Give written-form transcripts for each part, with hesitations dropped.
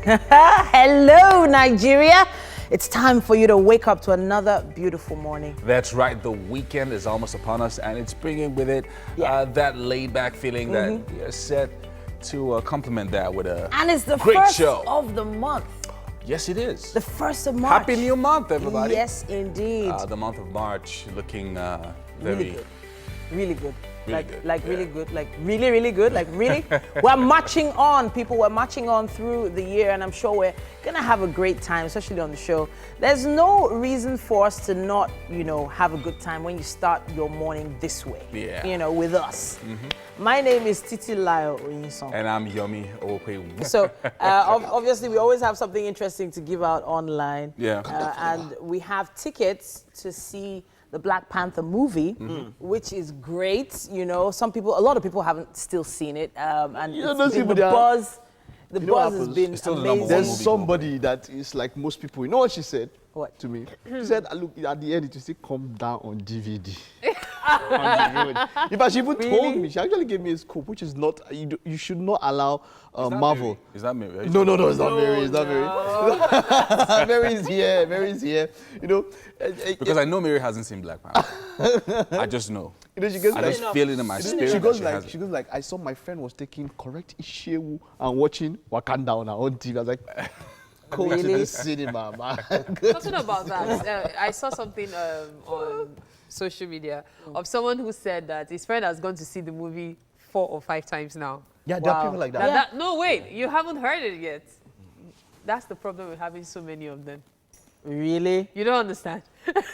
Hello, Nigeria. It's time for you to wake up to another beautiful morning. That's right. The weekend is almost upon us, and it's bringing with it that laid-back feeling that you're set to complement that with a And it's the great first show. of the month. Yes, it is. The first of March. Happy New Month, everybody. Yes, indeed. The month of March looking Really good. Really good. Really good, Really good. Like really, really good. Like really. We're marching on, people. We're marching on through the year, and I'm sure we're gonna have a great time, especially on the show. There's no reason for us to not, have a good time when you start your morning this way. Yeah. With us. My name is Titi Layo Oyinson. And I'm Yomi Ope. So obviously we always have something interesting to give out online. Yeah. And we have tickets to see the Black Panther movie, which is great. A lot of people haven't still seen it. And the buzz has been It's still the number amazing. one There's movie somebody that is like most people. You know what she said? What? To me? She said, look, at the end, it will still come down on DVD. On DVD. In fact, she even told me, she actually gave me a scoop, which is not, you should not allow Marvel. Is that Mary? No, it's not Mary. It's not Mary. Mary's here. Mary's here. Because I know Mary hasn't seen Black Panther. I just know. She goes I like, just feel it in my spirit. she goes that like, I saw my friend was taking correct Ishewu and watching Wakanda on her own TV. I was like, go to the cinema, man. Talking about that, I saw something on social media of someone who said that his friend has gone to see the movie 4 or 5 times now. Yeah, there are people like that. No, wait, you haven't heard it yet. That's the problem with having so many of them. Really? You don't understand.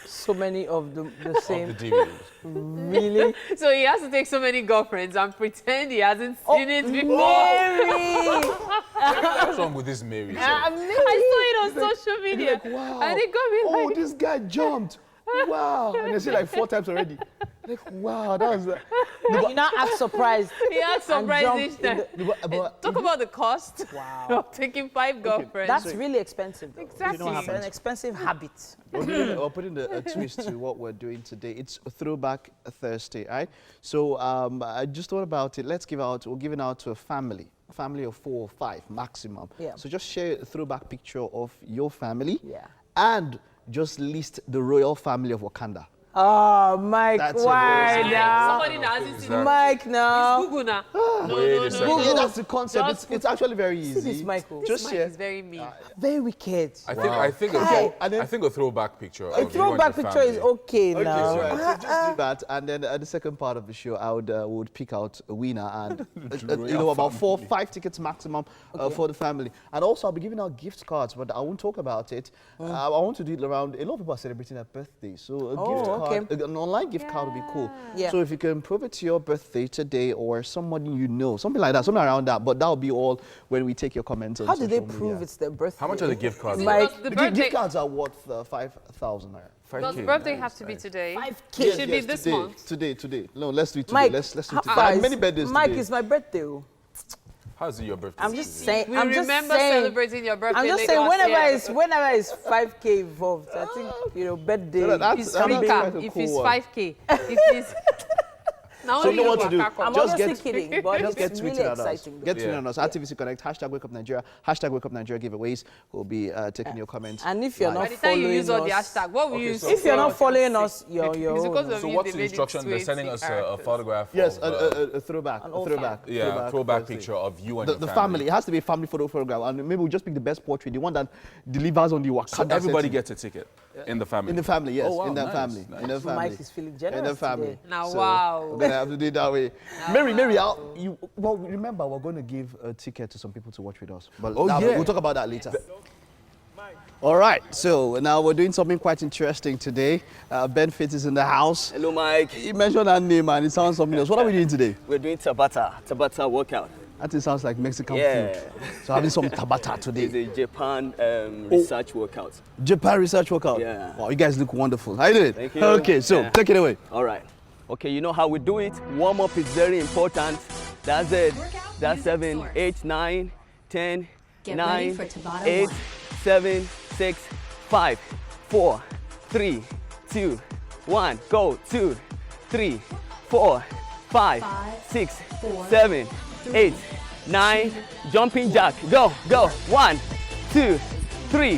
So many of the same. Of the DVDs. Really? So he has to take so many girlfriends and pretend he hasn't seen it before. Mary! What's wrong with this Mary? I saw it on social media. Like, wow. And it got me Oh, like, this guy jumped. Wow. And I see like 4 times already. Like, wow, that was... You now act surprised. he had surprise each time. Talk about the cost of taking 5 girlfriends. That's really expensive, though. Exactly. It's an expensive habit. We're putting a twist to what we're doing today. It's a Throwback Thursday, right? So I just thought about it. We're giving out to a family of 4 or 5 maximum. Yeah. So just share a throwback picture of your family. Yeah. And just list the royal family of Wakanda. Oh, Mike, That's why it. now? Somebody that hasn't seen it. Mike, now. Google now. Wait a second. Yeah, that's the concept. Just It's actually very easy. this Michael. Just Mike share. is very mean. Very wicked. I think a throwback picture. A throwback picture is okay Okay, now. so just do that, and then at the second part of the show, I would pick out a winner, and about 4 or 5 tickets maximum for the family. And also, I'll be giving out gift cards, but I won't talk about it. I want to do it around. A lot of people are celebrating their birthday, so a gift card, an online gift card would be cool. Yeah. So if you can prove it to your birthday today, or somebody you know, something like that, something around that. But that'll be all when we take your comments. On How do they social prove media. it's their birthday? How much are the gift cards? Mike, The The birthday, gift cards are worth 5,000 naira. does the birthday have to be today? 5K. It should be this today, month. Today. No, let's do it today. Mike, Let's do it today. I guys, have many birthdays Mike, today. it's my birthday. Oh. How's it your birthday? I'm just saying. We I'm just remember saying, celebrating your birthday. I'm just later saying, last year. whenever it's 5K involved, I think birthday. So that's- It's that's free quite car a if cool it's one. 5K. If it's now So you know what to do. I'm Just obviously kidding, but Just get it's tweeted really at us. exciting. Get tweeted at us. At TVC Connect, #Wake Up Nigeria, #Wake Up Nigeria giveaways. We'll be taking your comments. And if you're live. not by the time you following use all the us, hashtag, what will you use? if you're not following us, you're It's because of So you, what's they the made it instruction? They're sending us a characters. photograph. Yes, of, a throwback. An A old throwback. throwback Thursday. picture of you and The your family. It has to be a family photo photograph, and maybe we'll just pick the best portrait, the one that delivers on the Wakanda. So everybody setting. gets a ticket in the family. In the family, yes. Oh, wow, in the nice, family. nice. In the So family. Mike is feeling In generous the family. today. Now, So wow. We're gonna have to do it that way. Mary, remember we're going to give a ticket to some people to watch with us. But we'll talk about that later. All right, so now we're doing something quite interesting today. Ben Fitz is in the house. Hello, Mike. He mentioned that name and it sounds something else. What are we doing today? We're doing Tabata workout. That thing sounds like Mexican Yeah. food. So having some tabata It's today. a Japan research workout. Japan research workout. Yeah. Wow, you guys look wonderful. How you doing? Thank you. Okay, so Yeah. take it away. All right. Okay, you know how we do it. Warm up is very important. That's it. That's 7, 8, 9, 10, Get 9, ready for Tabata 8, 1. 7, 6, 5, 4, 3, 2, 1. Go. 2, 3, 4, 5, 6, 4, 7, 8, 9. Jumping jack. Go. 1, 2, 3,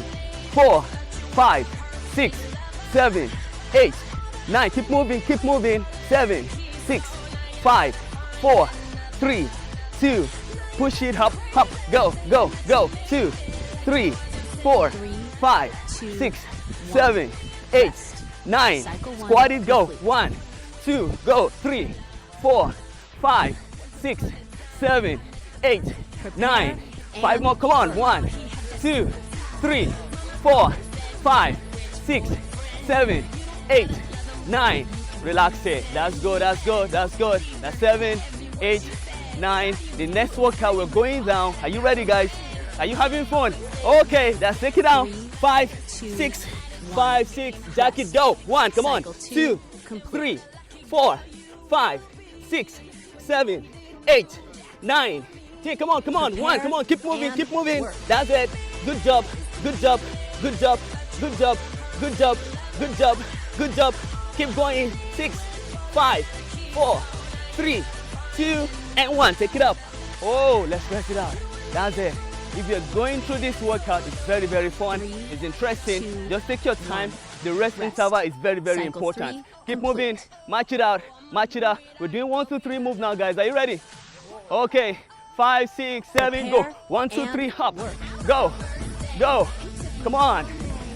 4, 5, 6, 7, 8, 9. Keep moving, keep moving. 7, 6, 5, 4, 3, 2. Push it up, up. Go, go, go. 2, 3, 4, 5, 6, 7, 8, 9. Squat it, go. 1, 2, go. 3, 4, 5, 6, 7, 8, 9. 5 more, come on. 1, 2, 3, 4, 5, 6, 7, 8, 9. Relax it. That's good, that's good, that's good. That's 7, 8, 9. The next workout, we're going down. Are you ready, guys? Are you having fun? Okay, let's take it down. 5, 6, 5, 6. Jack it, go. 1, come on. 2, 3, 4, 5, 6, 7, 8, 9. 10, come on, come on. 1, come on. Keep moving, keep moving. That's it. Good job, good job, good job, good job, good job, good job, good job. Keep going. 6, 5, 4, 3, 2, and 1. Take it up. Oh, let's rest it out. That's it. If you're going through this workout, it's very, very fun. It's interesting. Just take your time. The rest interval is very, very important. Keep moving. Match it out. Match it out. We're doing 1, 2, 3 move now, guys. Are you ready? Okay. 5, 6, 7, go. 1, 2, 3, hop. Go. Go. Come on.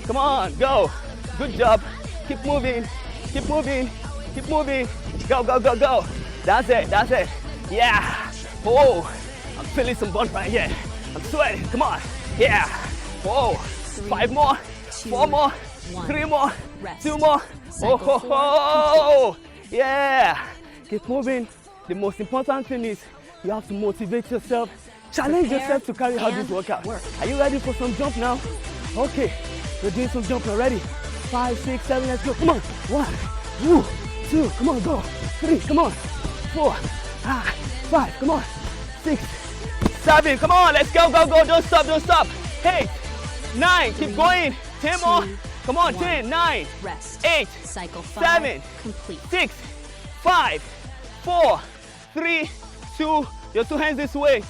Come on. Go. Good job. Keep moving. Keep moving. Keep moving. Go, go, go, go. That's it. That's it. Yeah. Oh, I'm feeling some burn right here. I'm sweating. Come on. Yeah. Whoa. 5 more. 4 more. 3 more. 2 more. Oh, ho, ho. Yeah. Keep moving. The most important thing is you have to motivate yourself. Challenge yourself to carry out this workout. Are you ready for some jump now? Okay. We're doing some jump now. Ready? 5, 6, 7. Let's go. Come on. 1, 2. Come on. Go. 3. Come on. 4. 5. Come on. 6. 7, come on, let's go, go, go, don't stop, don't stop. 8, 9, keep going. 10 more, come on, 10, 9, 8, 7, 6, 5, 4, 3, 2, your 2 hands this way.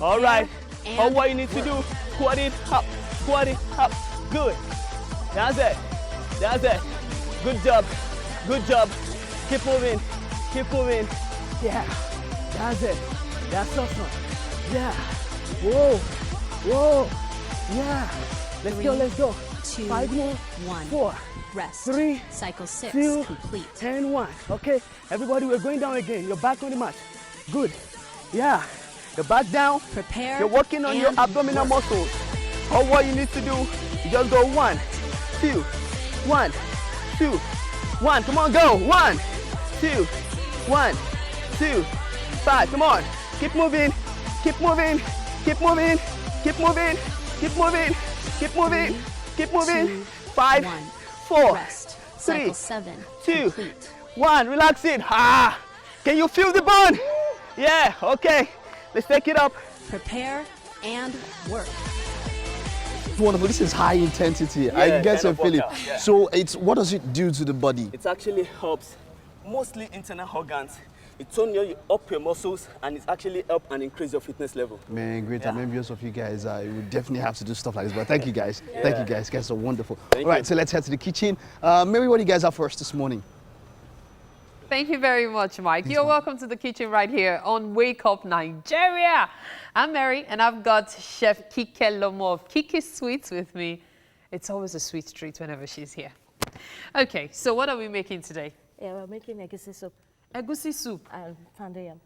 All right, all what you need to do, squat it up, good. That's it, that's it. Good job, good job. Keep moving, yeah, that's it, that's awesome. Yeah. Whoa. Whoa. Yeah. Let's go. Let's go. 2, 5 more. 1. 4. Rest. 3. Cycle 6 2. complete. And 1. Okay. Everybody, we're going down again. You're back on the mat. Good. Yeah. You're back down. Prepare. You're working on your abdominal muscles. All what you need to do, you just go 1, 2, 1, 2, 1. Come on, go. 1, 2, 1, 2, 5. Come on. Keep moving. Keep moving, keep moving, keep moving, keep moving, keep moving, keep moving. 5, 4, 3, 2, 1. Relax it. Can you feel the burn? Yeah, okay. Let's take it up. Prepare and work. It's wonderful. This is high intensity. I get a feeling. Yeah. So what does it do to the body? It actually helps mostly internal organs. It turns up your muscles and it actually help and increase your fitness level. Man, great. I'm envious of you guys. You would definitely have to do stuff like this. But thank you guys. Thank you guys. Guys are wonderful. All right, so let's head to the kitchen. Mary, what do you guys have for us this morning? Thank you very much, Mike. You're welcome to the kitchen right here on Wake Up Nigeria. I'm Mary, and I've got Chef Kike Lomo of Kike Sweets with me. It's always a sweet treat whenever she's here. Okay, so what are we making today? Yeah, we're making egusi soup Egusi soup. and pounded yam.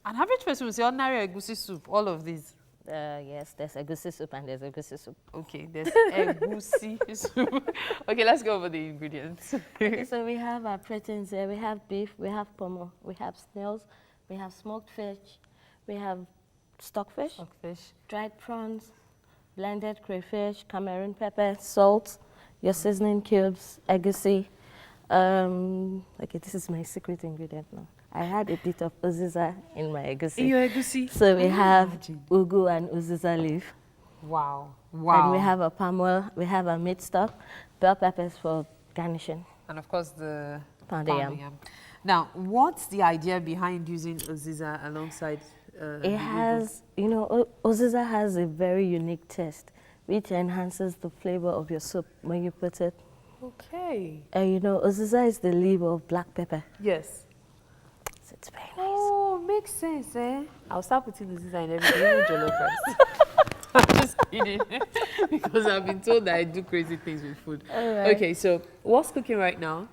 An average person will say ordinary egusi soup, all of these. Yes, there's egusi soup and there's egusi soup. Okay, there's egusi soup. Okay, let's go over the ingredients. Okay, so we have our proteins here. We have beef, we have pomo, we have snails, we have smoked fish, we have stockfish, Fish. dried prawns, blended crayfish, Cameroon pepper, salt, your seasoning cubes, egusi. Okay, this is my secret ingredient now. I had a bit of uziza in my egusi. Your egusi. So we have ugu and uziza leaf. Wow. And we have a palm oil, we have a meat stock, bell peppers for garnishing. And of course the Pounded yam. Now, what's the idea behind using uziza alongside It has, you know, Oziza has a very unique taste, which enhances the flavor of your soup when you put it. Okay. And you know, Oziza is the leaf of black pepper. Yes. So it's very nice. Oh, makes sense, eh? I'll start putting this in everything, even jollof rice. I'm just kidding. Because I've been told that I do crazy things with food. All right. Okay, so what's cooking right now?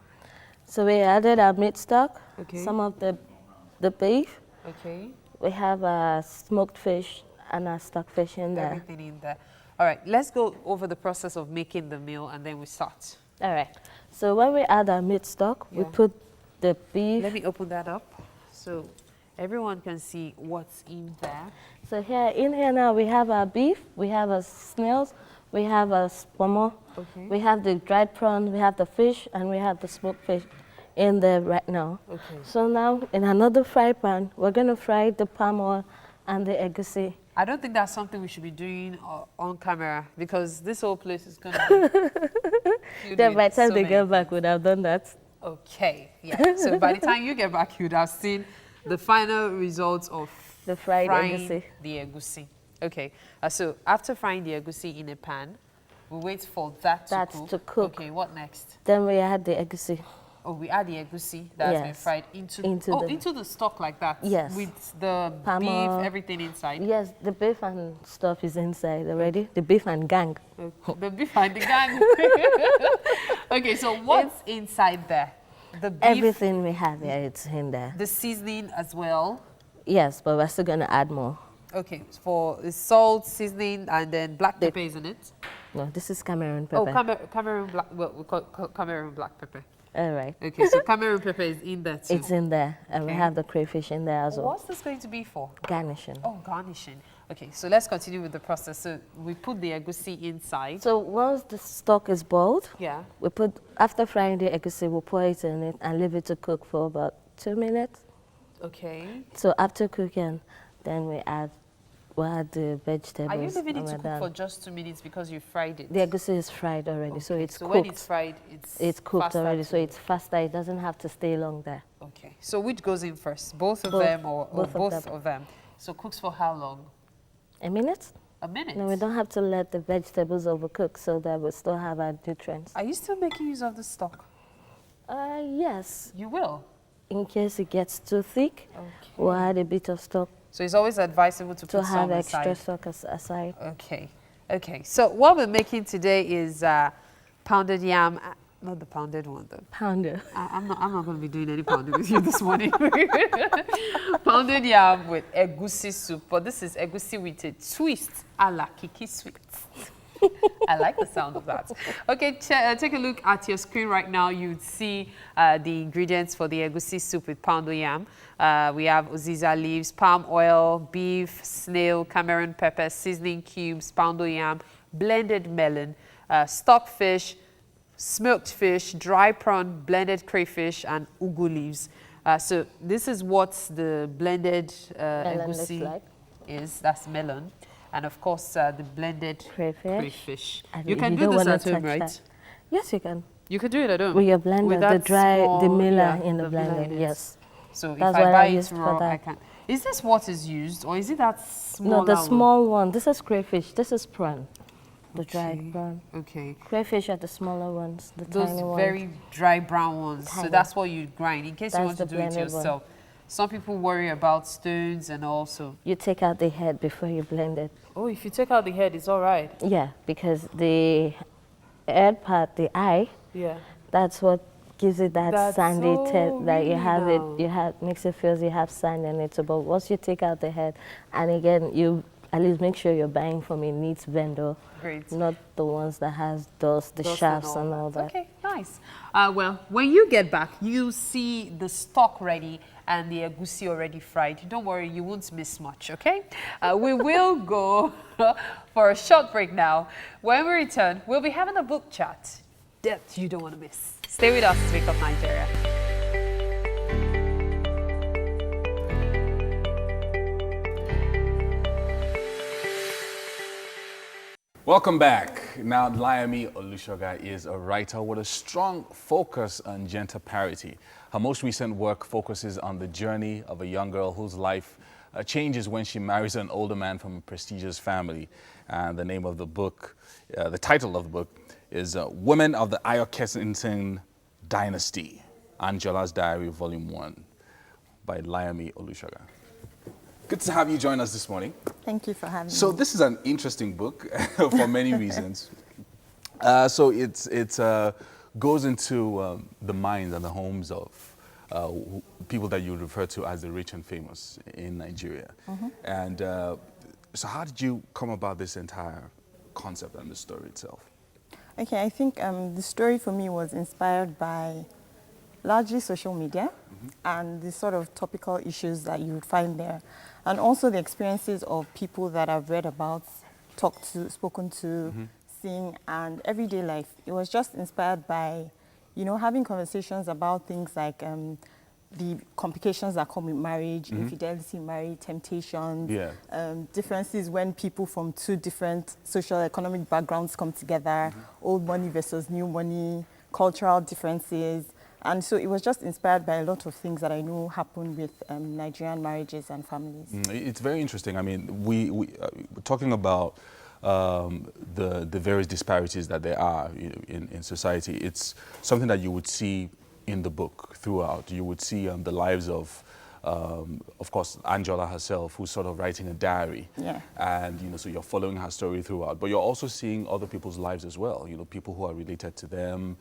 So we added our meat stock, Okay. some of the beef. Okay. We have our smoked fish and our stockfish in there. Everything in there. All right, let's go over the process of making the meal and then we start. All right. So when we add our meat stock, we Yeah. put the beef. Let me open that up so everyone can see what's in there. So in here now we have our beef, we have our snails, we have our spomo, Okay. we have the dried prawn, we have the fish, and we have the smoked fish in there right now. Okay. So now in another fry pan, we're gonna fry the palm oil and the egusi. I don't think that's something we should be doing on camera because this whole place is going to be filled Then by with the time so they many get back, we'd have done that. Okay, yeah. So by the time you get back, you'd have seen the final results of The fried frying egusi. the egusi. Okay, so after frying the egusi in a pan, we wait for that To cook. Okay, what next? Then we add the egusi. Oh, we add the egusi that's been Yes. fried into Into into the stock like that. Yes. With the Palm beef, oil. everything inside. Yes, the beef and stuff is inside already. The beef and gang. The beef and the gang. Okay, so what's inside there? The beef, Everything we have here, it's in there. the seasoning as well. Yes, but we're still gonna add more. Okay, for the salt, seasoning, and then black pepper, isn't it? No, this is Cameroon Oh, pepper. Cameroon black. Well, we call Cameroon black pepper. All right. Okay, so Cameroon pepper is in there too. It's in there, and we Okay. have the crayfish in there as well. What's this going to be for? Garnishing. Oh, garnishing. Okay, so let's continue with the process. So we put the egusi inside. So once the stock is boiled, Yeah. we put, after frying the egusi, we'll pour it in it and leave it to cook for about 2 minutes. Okay. So after cooking, then we'll add the vegetables. Are you leaving it and to we're cook for done. just 2 minutes because you fried it? The egusi is fried already, so Okay, it's so cooked. when it's fried, It's cooked faster already, to so it's faster. It doesn't have to stay long there. Okay. So which goes in first? Both of Both- them or both both, of them. of them? So cooks for how long? A minute? A minute? No, we don't have to let the vegetables overcook so that we still have our nutrients. Are you still making use of the stock? Yes. You will. In case it gets too thick, we'll add a bit of stock So it's always advisable to to put have some extra aside. stock aside. Okay. Okay. So what we're making today is pounded yam. Not the pounded one, though. Pounder. I'm not going to be doing any pounding with you this morning. Pounded yam with egusi soup, but this is egusi with a twist a la Kiki Sweets. I like the sound of that. Okay, take a look at your screen right now. You'd see the ingredients for the egusi soup with pounded yam. We have Oziza leaves, palm oil, beef, snail, Cameroon pepper, seasoning cubes, pounded yam, blended melon, stockfish, smoked fish, dry prawn, blended crayfish, and ugu leaves. So this is what the blended Melon looks egusi like. is. That's melon. And of course, the blended Crayfish. crayfish. And You can you do don't this wanna at home, touch right? that. Yes, you can. You can do it at home. With your blender, With the that dry, the small- miller yeah, in the miller blender, in it. yes. So That's if I what I buy it used for raw, I that. can. Is this what is used, or is it that small? No, the small one. This is crayfish. This is prawn. The dried prawn. Okay. Crayfish are the smaller ones, the Those tiny ones. very dry brown ones. So Tiny. that's what you grind in case you That's want to the do it blended one. yourself. Some people worry about stones and also. You take out the head before you blend it. Oh, if you take out the head, it's all right. Yeah, because the head part, the eye, Yeah. that's what gives it that That's sandy so taste that you really have now. it. You have makes it feels you have sand in it. So, but once you take out the head, and again, you at least make sure you're buying from a neat vendor, Great. not the ones that has dust, the Dust shafts and all that. Okay, nice. Well, when you get back, you see the stock ready and the egusi already fried. Don't worry, you won't miss much, okay? We will go for a short break now. When we return, we'll be having a book chat that you don't want to miss. Stay with us, Wake Up Nigeria. Welcome back. Now, Layemi Olushoga is a writer with a strong focus on gender parity. Her most recent work focuses on the journey of a young girl whose life changes when she marries an older man from a prestigious family. And the name of the book, the title of the book is Women of the Ayo Kensington Dynasty, Angela's Diary, Volume 1 by Layemi Olusoga. Good to have you join us this morning. Thank you for having me. So this is an interesting book for many reasons. So it goes into the minds and the homes of people that you refer to as the rich and famous in Nigeria. And so how did you come about this entire concept and the story itself? Okay, I think the story for me was inspired by largely social media and the sort of topical issues that you would find there. And also the experiences of people that I've read about, talked to, spoken to, seen, and everyday life. It was just inspired by, you know, having conversations about things like the complications that come with marriage, infidelity in marriage, temptations, differences when people from two different social economic backgrounds come together, old money versus new money, cultural differences. And so it was just inspired by a lot of things that I know happen with Nigerian marriages and families. It's very interesting. I mean, we're talking about the various disparities that there are in society. It's something that you would see in the book throughout. You would see the lives of course, Angela herself, who's sort of writing a diary. And, you know, so you're following her story throughout. But you're also seeing other people's lives as well, you know, people who are related to them,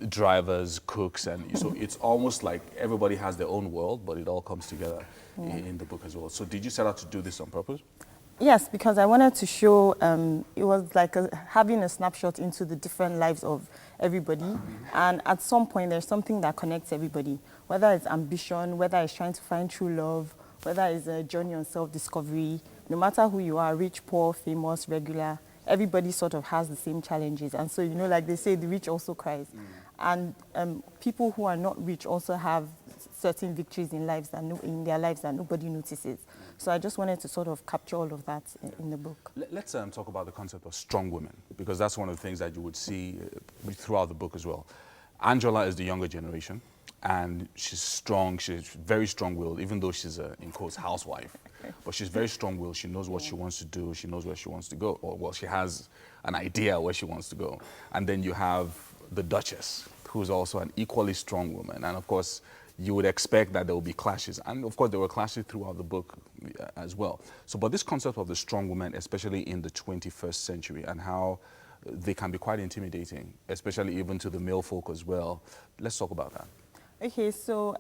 drivers, cooks, and so it's almost like everybody has their own world, but it all comes together in the book as well. So did you set out to do this on purpose? Yes, because I wanted to show, it was like having a snapshot into the different lives of everybody. And at some point, there's something that connects everybody, whether it's ambition, whether it's trying to find true love, whether it's a journey on self-discovery. No matter who you are, rich, poor, famous, regular, everybody sort of has the same challenges. And so, you know, like they say, the rich also cries. And people who are not rich also have certain victories in their lives that nobody notices. So I just wanted to sort of capture all of that in the book. Let's talk about the concept of strong women, because that's one of the things that you would see throughout the book as well. Angela is the younger generation, and she's strong. She's very strong-willed, even though she's a, in quotes, housewife. But she's very strong-willed. She knows what she wants to do. She knows where she wants to go. Or, well, she has an idea where she wants to go. And then you have the Duchess, who's also an equally strong woman. And, of course, you would expect that there will be clashes. And, of course, there were clashes throughout the book as well. So, but this concept of the strong woman, especially in the 21st century, and how they can be quite intimidating, especially even to the male folk as well. Let's talk about that. Okay, so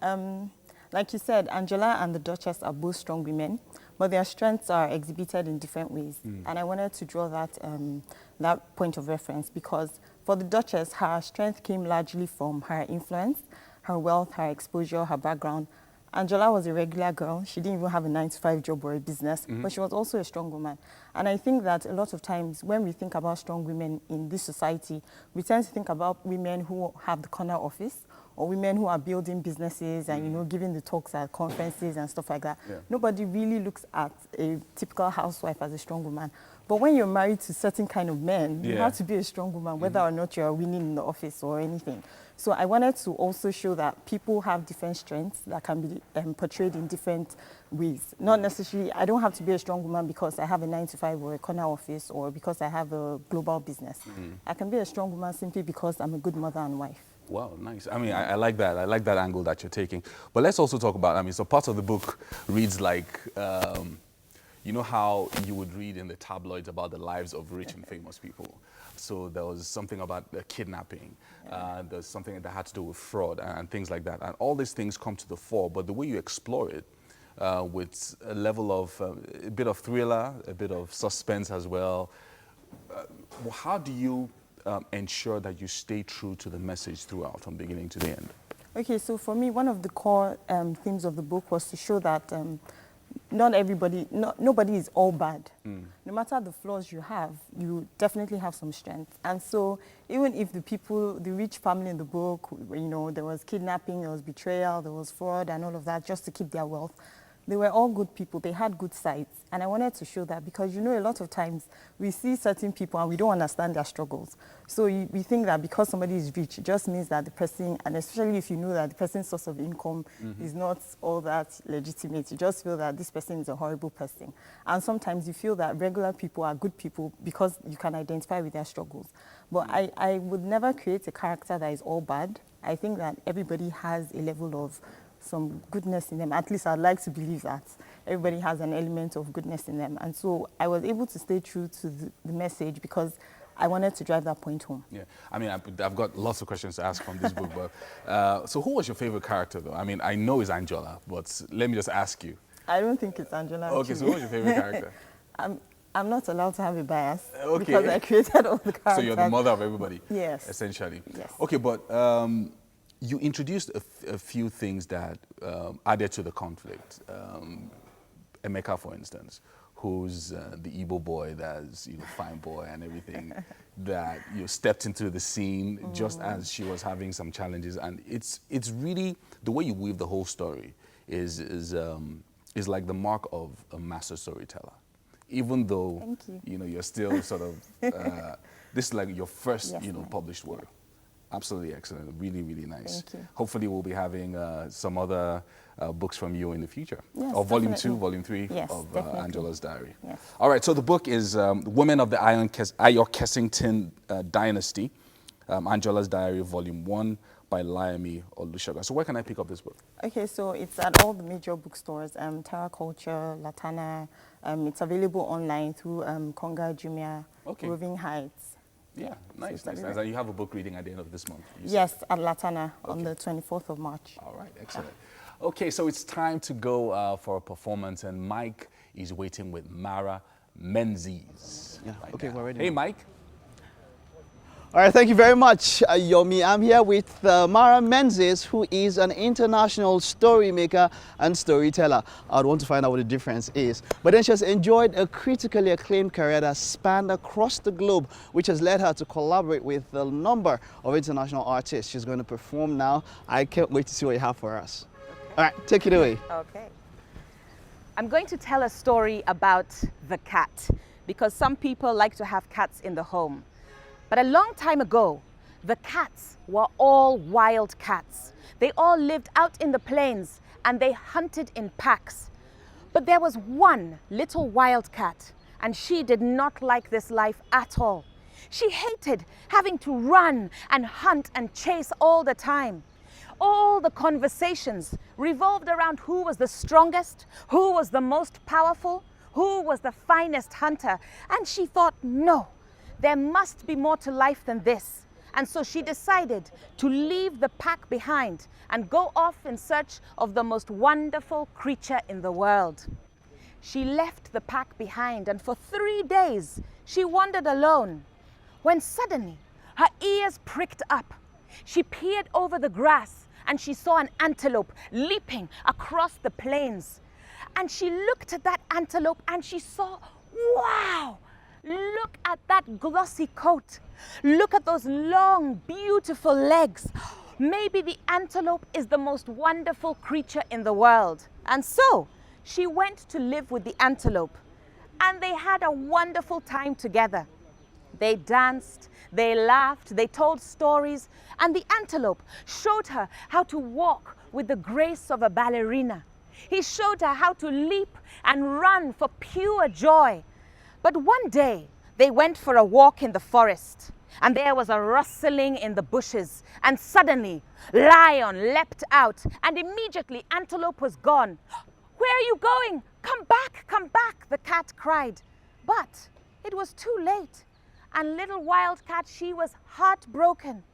like you said, Angela and the Duchess are both strong women, but their strengths are exhibited in different ways. And I wanted to draw that point of reference because for the Duchess, her strength came largely from her influence, her wealth, her exposure, her background. Angela was a regular girl. She didn't even have a 9-to-5 job or a business, but she was also a strong woman. And I think that a lot of times when we think about strong women in this society, we tend to think about women who have the corner office or women who are building businesses and, you know, giving the talks at conferences and stuff like that. Nobody really looks at a typical housewife as a strong woman. But when you're married to certain kind of men, you have to be a strong woman, whether or not you're winning in the office or anything. So I wanted to also show that people have different strengths that can be portrayed in different ways. Not necessarily, I don't have to be a strong woman because I have a 9-to-5 or a corner office or because I have a global business. I can be a strong woman simply because I'm a good mother and wife. Wow, nice. I mean, I like that. I like that angle that you're taking. But let's also talk about, I mean, so part of the book reads like, you know how you would read in the tabloids about the lives of rich and famous people. So there was something about kidnapping. There's something that had to do with fraud and things like that. And all these things come to the fore, but the way you explore it with a level of, a bit of thriller, a bit of suspense as well. How do you ensure that you stay true to the message throughout, from beginning to the end? Okay, so for me, one of the core themes of the book was to show that nobody is all bad. No matter the flaws you have, you definitely have some strength. And so even if the rich family in the book, you know, there was kidnapping, there was betrayal, there was fraud and all of that just to keep their wealth, they were all good people. They had good sides. And I wanted to show that because, you know, a lot of times we see certain people and we don't understand their struggles. So we think that because somebody is rich, it just means that the person, and especially if you know that the person's source of income is not all that legitimate, you just feel that this person is a horrible person. And sometimes you feel that regular people are good people because you can identify with their struggles. But I would never create a character that is all bad. I think that everybody has a level of some goodness in them. At least I'd like to believe that everybody has an element of goodness in them. And so I was able to stay true to the message because I wanted to drive that point home. Yeah, I mean, I've got lots of questions to ask from this book, but so who was your favorite character though? I mean, I know it's Angela, but let me just ask you. I don't think it's Angela. Okay, so who was your favorite character? I'm not allowed to have a bias Okay. because I created all the characters. So you're the mother of everybody? Yes. Essentially? Yes. Okay, but you introduced a few things that added to the conflict. Emeka, for instance, who's the Igbo boy that's, you know, fine boy and everything, that you stepped into the scene just as she was having some challenges. And it's really, the way you weave the whole story is like the mark of a master storyteller. Even though, Thank you. know, you're still sort of, this is like your first, Yes, ma'am. published work. Absolutely excellent. Really, really nice. Thank you. Hopefully we'll be having some other books from you in the future. Yes, or volume definitely. 2, volume 3 Yes, of definitely. Angela's Diary. Yes. All right, so the book is Women of the Ayo Kessington Dynasty, Angela's Diary, volume 1 by Layemi Olusoga. So where can I pick up this book? Okay, so it's at all the major bookstores, Terra Culture, Latana. It's available online through Konga, Jumia, Okay. Roving Heights. Yeah, nice, it's nice, nice. everywhere. And you have a book reading at the end of this month? you said? Yes, at Latana on Okay. the 24th of March. All right, excellent. Okay, so it's time to go for a performance, and Mike is waiting with Mara Menzies. Yeah, right okay, now. we're ready. Hey, Mike. All right, thank you very much, Yomi. I'm here with Mara Menzies, who is an international story maker and storyteller. I'd want to find out what the difference is. But then she has enjoyed a critically acclaimed career that spanned across the globe, which has led her to collaborate with a number of international artists. She's going to perform now. I can't wait to see what you have for us. All right, take it away. Okay. I'm going to tell a story about the cat because some people like to have cats in the home. But a long time ago, the cats were all wild cats. They all lived out in the plains and they hunted in packs. But there was one little wild cat, and she did not like this life at all. She hated having to run and hunt and chase all the time. All the conversations revolved around who was the strongest, who was the most powerful, who was the finest hunter. And she thought, no, there must be more to life than this. And so she decided to leave the pack behind and go off in search of the most wonderful creature in the world. She left the pack behind, and for 3 days she wandered alone, when suddenly her ears pricked up. She peered over the grass and she saw an antelope leaping across the plains. And she looked at that antelope and she saw, wow! Look at that glossy coat. Look at those long, beautiful legs. Maybe the antelope is the most wonderful creature in the world. And so she went to live with the antelope, and they had a wonderful time together. They danced, they laughed, they told stories, and the antelope showed her how to walk with the grace of a ballerina. He showed her how to leap and run for pure joy. But one day, they went for a walk in the forest, and there was a rustling in the bushes, and suddenly, Lion leapt out, and immediately Antelope was gone. "Where are you going? Come back," the cat cried. But it was too late, and little Wildcat, she was heartbroken.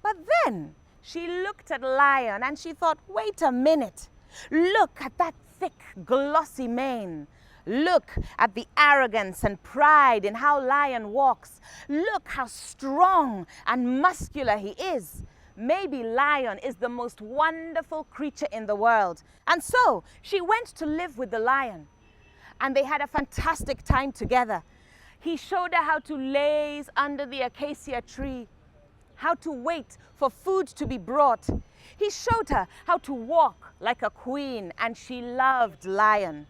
But then she looked at Lion, and she thought, wait a minute, look at that thick, glossy mane. Look at the arrogance and pride in how Lion walks. Look how strong and muscular he is. Maybe Lion is the most wonderful creature in the world. And so she went to live with the Lion, and they had a fantastic time together. He showed her how to laze under the acacia tree, how to wait for food to be brought. He showed her how to walk like a queen, and she loved Lion.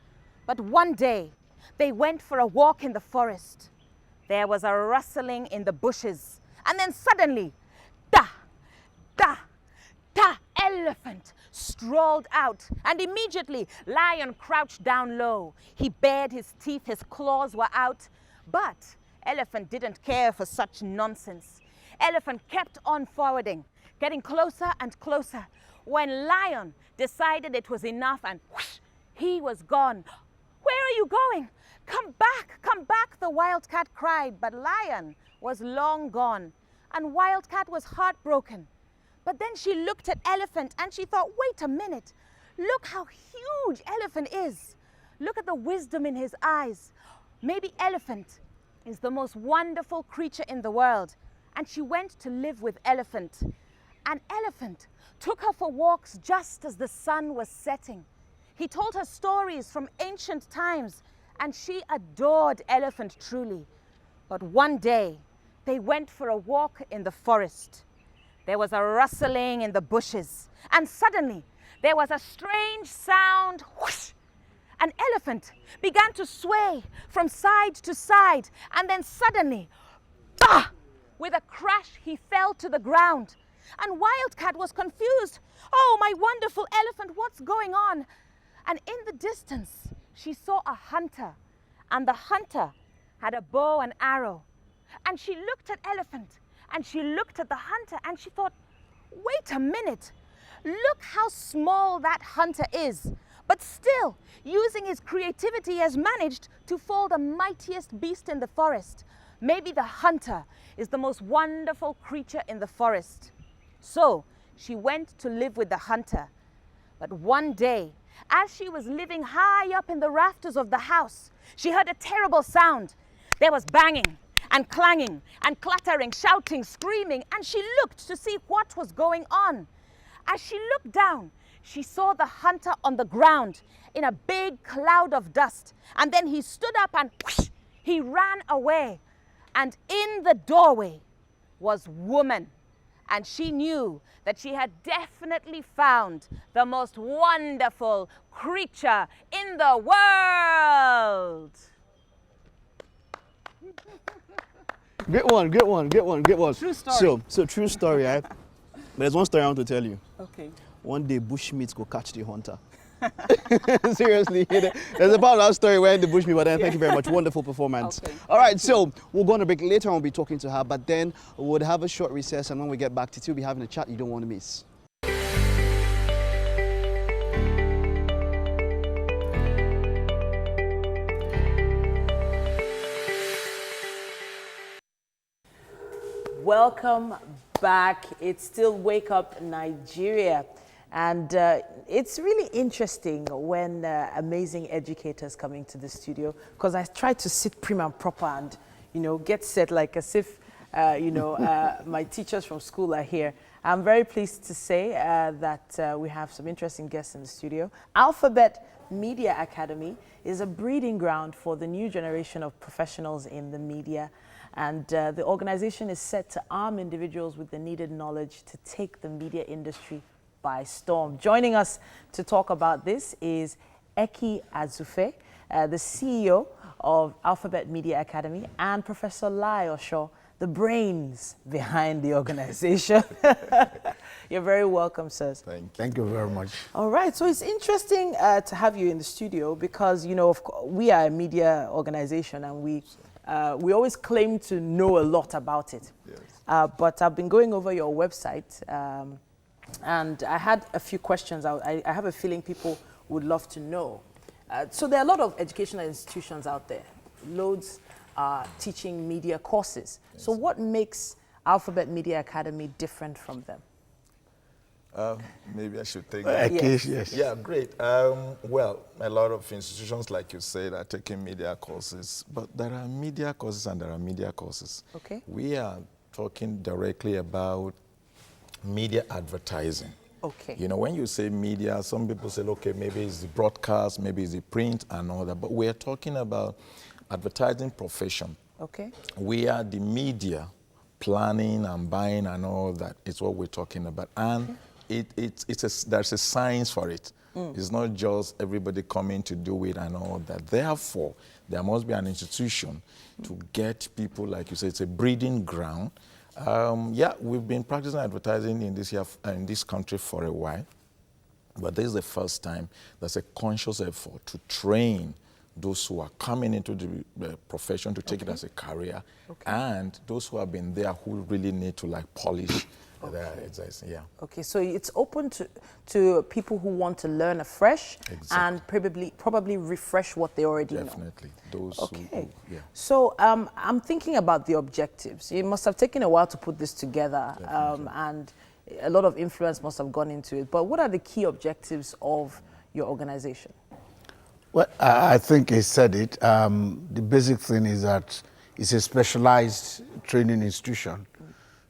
But one day, they went for a walk in the forest. There was a rustling in the bushes, and then suddenly, da, da, da, Elephant strolled out, and immediately Lion crouched down low. He bared his teeth, his claws were out, but Elephant didn't care for such nonsense. Elephant kept on forwarding, getting closer and closer. When Lion decided it was enough, and whoosh, he was gone. "Where are you going? Come back," the Wildcat cried. But Lion was long gone, and Wildcat was heartbroken. But then she looked at Elephant and she thought, wait a minute, look how huge Elephant is. Look at the wisdom in his eyes. Maybe Elephant is the most wonderful creature in the world. And she went to live with Elephant. And Elephant took her for walks just as the sun was setting. He told her stories from ancient times, and she adored Elephant truly. But one day, they went for a walk in the forest. There was a rustling in the bushes, and suddenly there was a strange sound. Whoosh! An elephant began to sway from side to side, and then suddenly, bah! With a crash, he fell to the ground. And Wildcat was confused. "Oh, my wonderful elephant, what's going on?" And in the distance, she saw a hunter, and the hunter had a bow and arrow. And she looked at Elephant, and she looked at the hunter, and she thought, wait a minute, look how small that hunter is. But still, using his creativity, he has managed to fall the mightiest beast in the forest. Maybe the hunter is the most wonderful creature in the forest. So she went to live with the hunter. But one day, as she was living high up in the rafters of the house, she heard a terrible sound. There was banging and clanging and clattering, shouting, screaming, and she looked to see what was going on. As she looked down, she saw the hunter on the ground in a big cloud of dust. And then he stood up and whoosh, he ran away. And in the doorway was Woman. And she knew that she had definitely found the most wonderful creature in the world. Great one, great one, great one, great one. True story. So true story, right? But there's one story I want to tell you. Okay. One day, bushmeat go catch the hunter. Seriously, there's a part of that story where in the bushmeat, but then thank you very much. Wonderful performance. Okay. All right, so we'll go on a break. Later on, we'll be talking to her, but then we'll have a short recess, and when we get back, Titi will be having a chat you don't want to miss. Welcome back. It's still Wake Up Nigeria. And it's really interesting when amazing educators come into the studio, because I try to sit prim and proper and, get set like as if, my teachers from school are here. I'm very pleased to say that we have some interesting guests in the studio. Alphabet Media Academy is a breeding ground for the new generation of professionals in the media. And the organization is set to arm individuals with the needed knowledge to take the media industry by storm. Joining us to talk about this is Eki Azufe, the CEO of Alphabet Media Academy, and Professor Lai Osho, the brains behind the organization. You're very welcome, sirs. Thank you very much. All right, so it's interesting to have you in the studio because, we are a media organization and we always claim to know a lot about it. Yes. But I've been going over your website and I had a few questions. I have a feeling people would love to know. So there are a lot of educational institutions out there. Loads are teaching media courses. Yes. So what makes Alphabet Media Academy different from them? Maybe I should take that. Yes. Yeah, great. Well, a lot of institutions, like you said, are taking media courses, but there are media courses and there are media courses. Okay. We are talking directly about media advertising. Okay. When you say media, some people say, okay, maybe it's the broadcast, maybe it's the print and all that, but we're talking about advertising profession. Okay. We are the media planning and buying and all that is what we're talking about. And there's a science for it. It's not just everybody coming to do it and all that. Therefore, there must be an institution to get people, like you said, it's a breeding ground. Yeah, we've been practicing advertising in this country for a while, but this is the first time there's a conscious effort to train those who are coming into the profession to take it as a career, and those who have been there who really need to like polish their exercise. Yeah. Okay, so it's open to people who want to learn afresh and probably refresh what they already know. Definitely. Those okay. yeah. So I'm thinking about the objectives. It must have taken a while to put this together, and a lot of influence must have gone into it. But what are the key objectives of your organization? Well, I think he said it. The basic thing is that it's a specialized training institution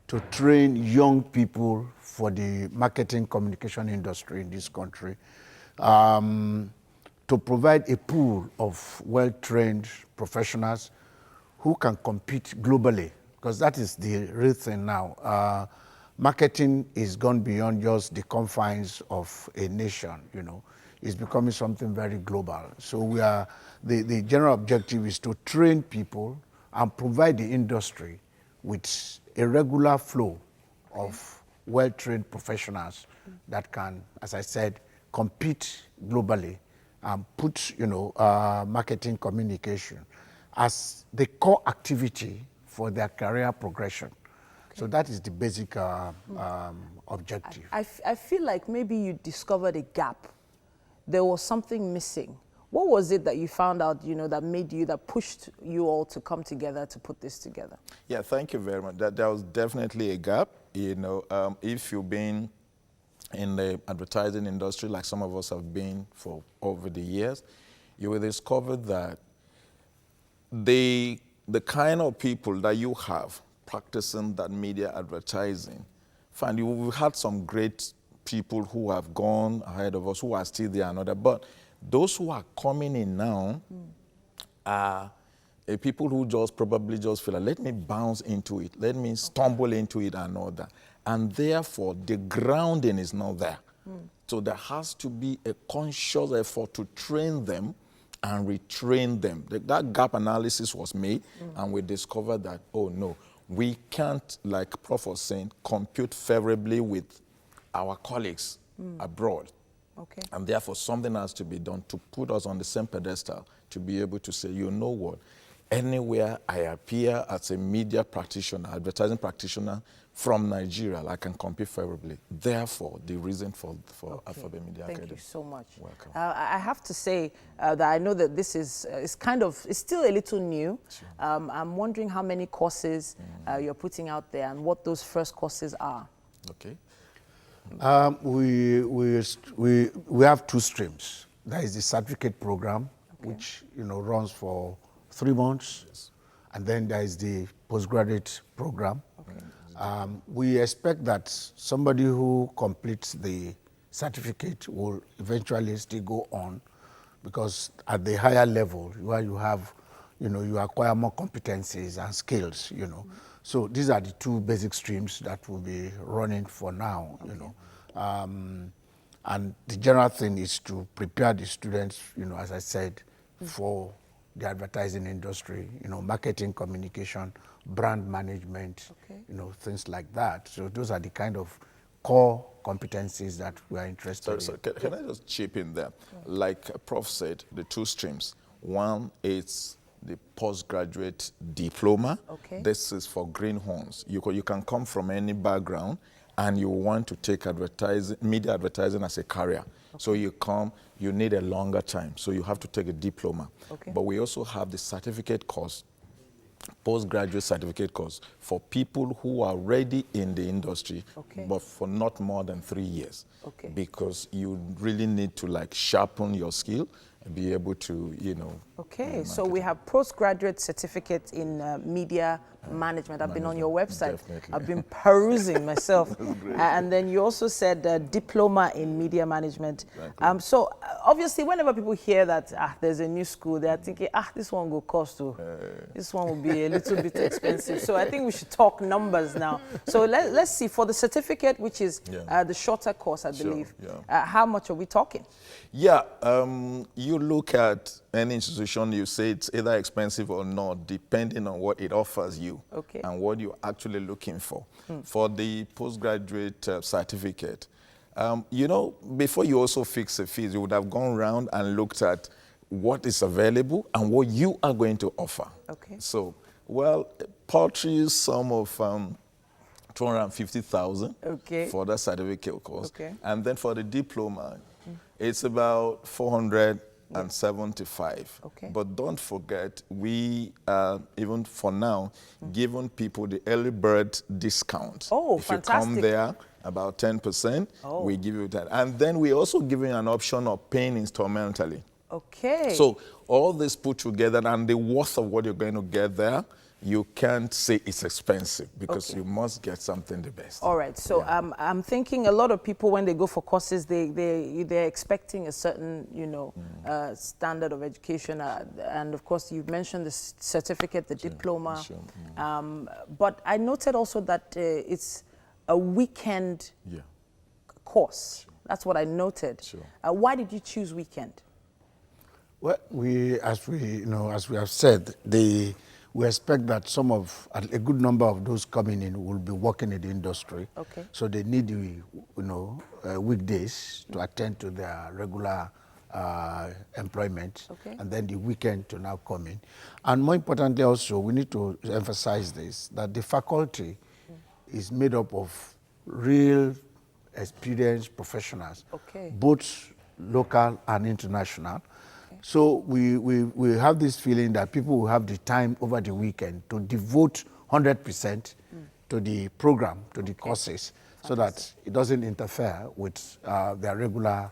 to train young people for the marketing communication industry in this country, to provide a pool of well-trained professionals who can compete globally, because that is the real thing now. Marketing is gone beyond just the confines of a nation, you know. It's becoming something very global. So the general objective is to train people and provide the industry with a regular flow of well-trained professionals that can, as I said, compete globally and put, marketing communication as the core activity for their career progression. So that is the basic objective. I feel like maybe you discovered a gap. There was something missing. What was it that you found out, that pushed you all to come together to put this together? Yeah, thank you very much. There was definitely a gap. If you've been in the advertising industry, like some of us have been for over the years, you will discover that the kind of people that you have practicing that media advertising, we've had some great people who have gone ahead of us, who are still there and other, but those who are coming in now are people who probably feel like, let me bounce into it, let me stumble into it and all that. And therefore, the grounding is not there. So there has to be a conscious effort to train them and retrain them. That gap analysis was made, and we discovered that, oh no, we can't, like Prof was saying, compete favorably with our colleagues abroad. Okay. And therefore, something has to be done to put us on the same pedestal to be able to say, you know what, anywhere I appear as a media practitioner, advertising practitioner from Nigeria, I can compete favorably. Therefore, the reason for the Media Academy. Thank you so much. Welcome. I have to say that I know that this is it's still a little new. Sure. I'm wondering how many courses you're putting out there and what those first courses are. Okay. We have two streams. There is the certificate program, which runs for 3 months, and then there is the postgraduate program. We expect that somebody who completes the certificate will eventually still go on, because at the higher level, where you have, you acquire more competencies and skills, So these are the two basic streams that will be running for now, And the general thing is to prepare the students, as I said, for the advertising industry, marketing, communication, brand management, things like that. So those are the kind of core competencies that we are interested in. So can I just chip in there? Like Prof said, the two streams. One is the postgraduate diploma. This is for greenhorns. You can come from any background and you want to take media advertising as a career. So you come, you need a longer time, so you have to take a diploma. But we also have the certificate course, postgraduate certificate course, for people who are already in the industry, but for not more than 3 years. Because you really need to sharpen your skill be able to, Okay, so we have postgraduate certificate in media management. I've been on your website. Definitely. I've been perusing myself. And then you also said diploma in media management. Exactly. So obviously, whenever people hear that there's a new school, they're thinking, this one will cost too. This one will be a little bit expensive. So I think we should talk numbers now. So let's see, for the certificate, which is the shorter course, I believe, how much are we talking? Yeah, you look at any institution, you say it's either expensive or not, depending on what it offers you and what you're actually looking for. For the postgraduate certificate, before you also fix the fees, you would have gone around and looked at what is available and what you are going to offer. Okay. So, well, paltry sum of 250,000 for the certificate course. Okay. And then for the diploma, it's about 475. Okay. But don't forget, we even for now giving people the early bird discount. Oh, if fantastic. you come there, about 10%, we give you that. And then we also give you an option of paying instrumentally. Okay. So all this put together and the worth of what you're going to get there, you can't say it's expensive because you must get something the best. All right. So I'm thinking a lot of people, when they go for courses, they're expecting a certain, standard of education. And of course, you've mentioned the certificate, the diploma. Sure. But I noted also that it's a weekend course. That's what I noted. Sure. Why did you choose weekend? Well, as we have said, we expect that a good number of those coming in will be working in the industry. Okay. So they need weekdays to attend to their regular employment, and then the weekend to now come in. And more importantly also, we need to emphasize this, that the faculty is made up of real experienced professionals, both local and international. So we have this feeling that people will have the time over the weekend to devote 100% to the program, to the courses, so that it doesn't interfere with their regular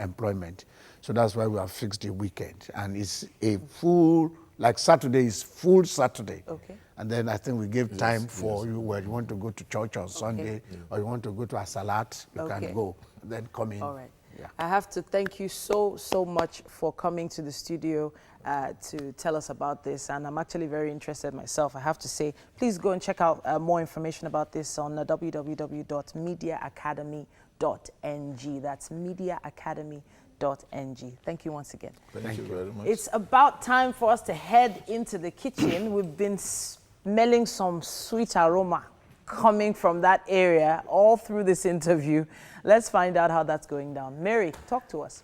employment. So that's why we have fixed the weekend. And it's a full, like Saturday is full Saturday. Okay. And then I think we give time for you where you want to go to church on Sunday or you want to go to a salat, you can go, then come in. All right. I have to thank you so much for coming to the studio to tell us about this, and I'm actually very interested myself, I have to say. Please go and check out more information about this on www.mediaacademy.ng. That's mediaacademy.ng. Thank you once again. Thank you very much. It's about time for us to head into the kitchen. We've been smelling some sweet aroma coming from that area all through this interview. Let's find out how that's going down. Mary, talk to us.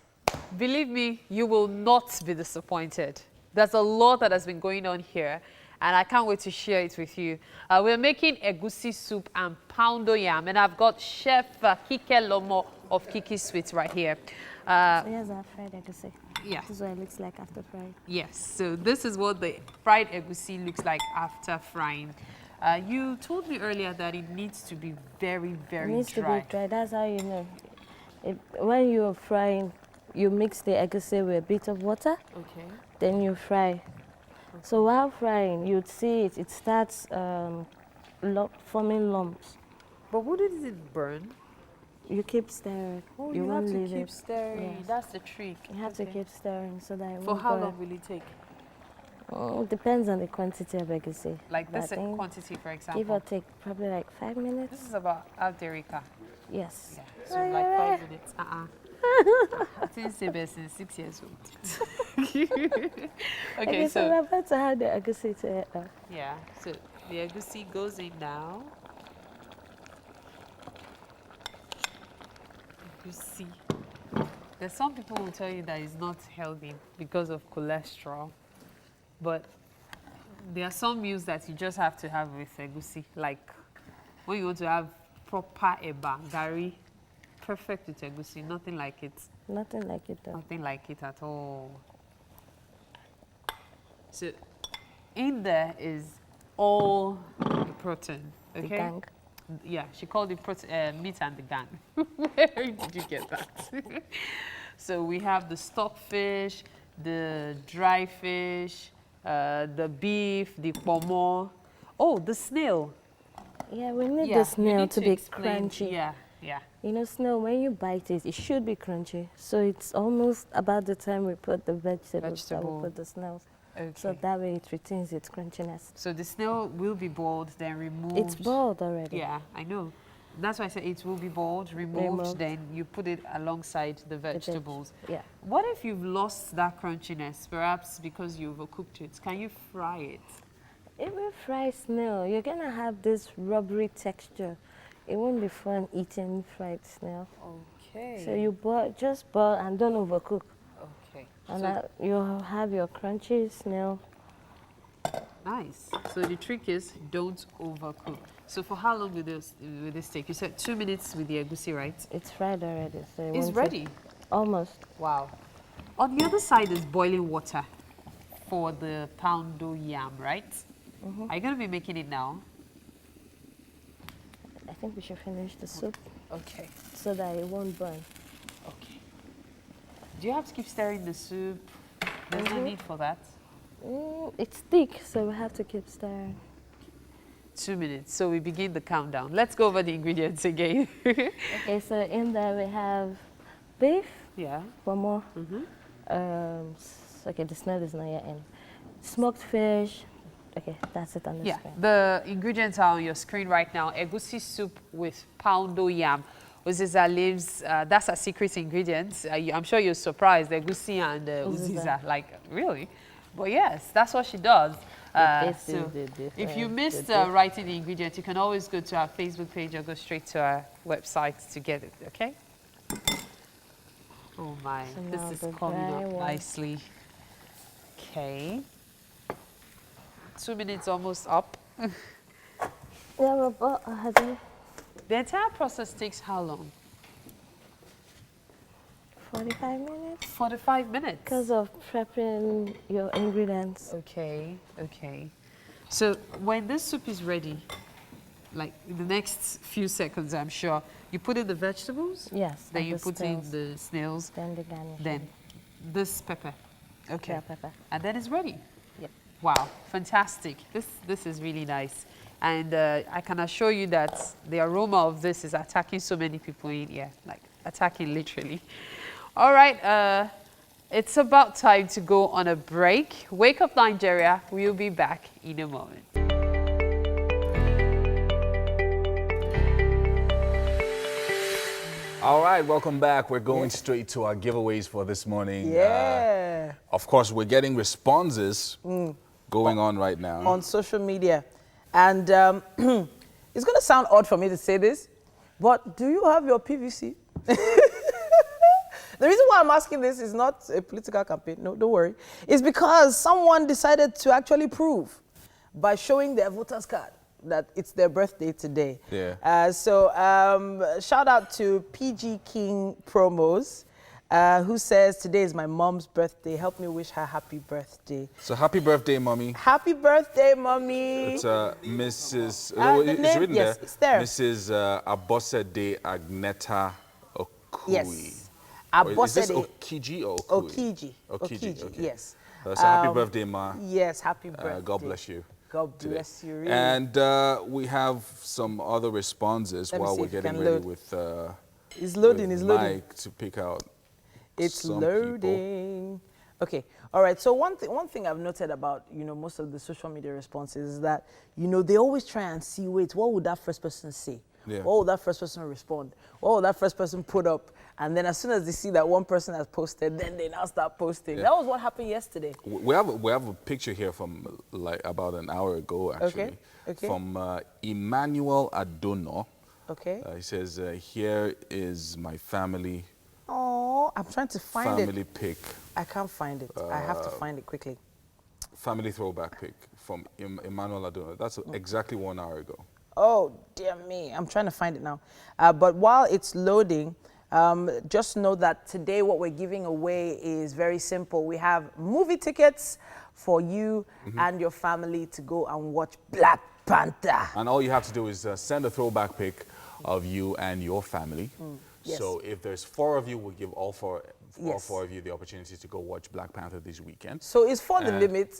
Believe me, you will not be disappointed. There's a lot that has been going on here, and I can't wait to share it with you. We're making egusi soup and poundo yam, and I've got Chef Kike Lomo of Kiki Sweets right here. So here's our fried egusi. Yeah. This is what it looks like after frying. Yes, so this is what the fried egusi looks like after frying. You told me earlier that it needs to be very, very dry. It needs to be dry. That's how you know. When you're frying, you mix the egusi with a bit of water. Okay. Then you fry. So while frying, you'd see it starts forming lumps. But what does it burn? You keep stirring. Oh, you have won't to leave keep it. stirring. Yes. That's the trick. You have to keep stirring so that it For won't how burn. long will it take? Oh, it depends on the quantity of egusi. Like this I think quantity, for example? Give or take probably like 5 minutes. This is about Alderica. Yes. Yeah. So like 5 minutes. I didn't say best since 6 years old. Okay, so we're about to add the egusi to it now. Yeah, so the egusi goes in now. You see, there's some people who tell you that it's not healthy because of cholesterol, but there are some meals that you just have to have with egusi, like when you want to have proper eba, gari, perfect with egusi, nothing like it. Nothing like it though. Nothing like it at all. So in there is all the protein, okay? The gang. Yeah, she called it meat and the gang. Where did you get that? So we have the stockfish, the dry fish, the beef, the pomo. Oh, the snail. Yeah, we need Yeah, the you snail need to be explain. crunchy. Yeah, yeah. You know, snail, when you bite it, it should be crunchy. So it's almost about the time we put the vegetables that we put the snails. Okay. So that way it retains its crunchiness. So the snail will be boiled, then removed. It's boiled already. Yeah, I know. That's why I said it will be boiled, removed, then you put it alongside the vegetables. Yeah. What if you've lost that crunchiness, perhaps because you've overcooked it? Can you fry it? If we fry snail, you're going to have this rubbery texture. It won't be fun eating fried snail. Okay. So you just boil and don't overcook. Okay. And So- you'll have your crunchy snail. Nice. So the trick is don't overcook. So for how long will this take? You said 2 minutes with the egusi, right? It's fried already. So it It's won't ready? take- Almost. Wow. On the other side is boiling water for the poundo yam, right? Are you going to be making it now? I think we should finish the soup Okay. so that it won't burn. Okay. Do you have to keep stirring the soup? There's no need for that. It's thick, so we have to keep stirring. 2 minutes. So we begin the countdown. Let's go over the ingredients again. Okay, so in there we have beef. Yeah. One more. Okay, the snail is not yet in. Smoked fish. Okay, that's it on the Yeah, screen. the ingredients are on your screen right now. Egusi soup with poundo yam. Uziza leaves, that's a secret ingredient. I'm sure you're surprised, egusi and uziza, like, really? But yes, that's what she does. This is So the difference. if you missed writing the ingredients, you can always go to our Facebook page or go straight to our website to get it, okay? Oh my, So now this the is coming dry up one. nicely. Okay. 2 minutes almost up. Yeah, but the entire process takes how long? 45 minutes. 45 minutes. Because of prepping your ingredients. Okay, okay. So when this soup is ready, like in the next few seconds, I'm sure, you put in the vegetables? Yes. Then and you the put snails. in the snails. Then the garnish. Then this pepper. Okay. Yeah, pepper. And then it's ready. Yep. Wow, fantastic. This is really nice. And I can assure you that the aroma of this is attacking so many people in here, like attacking literally. All right, it's about time to go on a break. Wake Up Nigeria, we'll be back in a moment. All right, welcome back. We're going straight to our giveaways for this morning. Yeah. Of course, we're getting responses going on right now. On social media. And it's going to sound odd for me to say this, but do you have your PVC? The reason why I'm asking this is not a political campaign. No, don't worry. It's because someone decided to actually prove by showing their voter's card that it's their birthday today. Yeah. So shout out to PG King Promos, who says, today is my mom's birthday. Help me wish her happy birthday. So happy birthday, mommy. Happy birthday, mommy. It's Mrs. the it's name- written yes, there. it's there. Mrs. Abosede Agneta Okui. Yes. Or is this Abosede. Okiji or Okui? Okiji, okay. yes. So happy birthday, ma. Yes, happy birthday. God bless you. God today. bless you, really. And we have some other responses Let me while see we're if it getting can ready load. with It's loading, with it's loading. Mike to pick out It's some loading. Okay, all right. So one thing I've noted about, most of the social media responses is that, they always try and see, wait, what would that first person say? Yeah. What would that first person respond? What would that first person put up? And then as soon as they see that one person has posted, then they now start posting. Yeah. That was what happened yesterday. We have a picture here from like about an hour ago, actually. Okay. From Emmanuel Adono. Okay. He says, here is my family Oh, I'm trying to find family it. pic. I can't find it. I have to find it quickly. Family throwback pic from Emmanuel Adono. That's exactly 1 hour ago. Oh, dear me. I'm trying to find it now. But while it's loading, just know that today what we're giving away is very simple. We have movie tickets for you and your family to go and watch Black Panther. And all you have to do is send a throwback pic of you and your family. Yes. So if there's 4 of you, we'll give all four all Yes. 4 of you the opportunity to go watch Black Panther this weekend. So is 4 the limit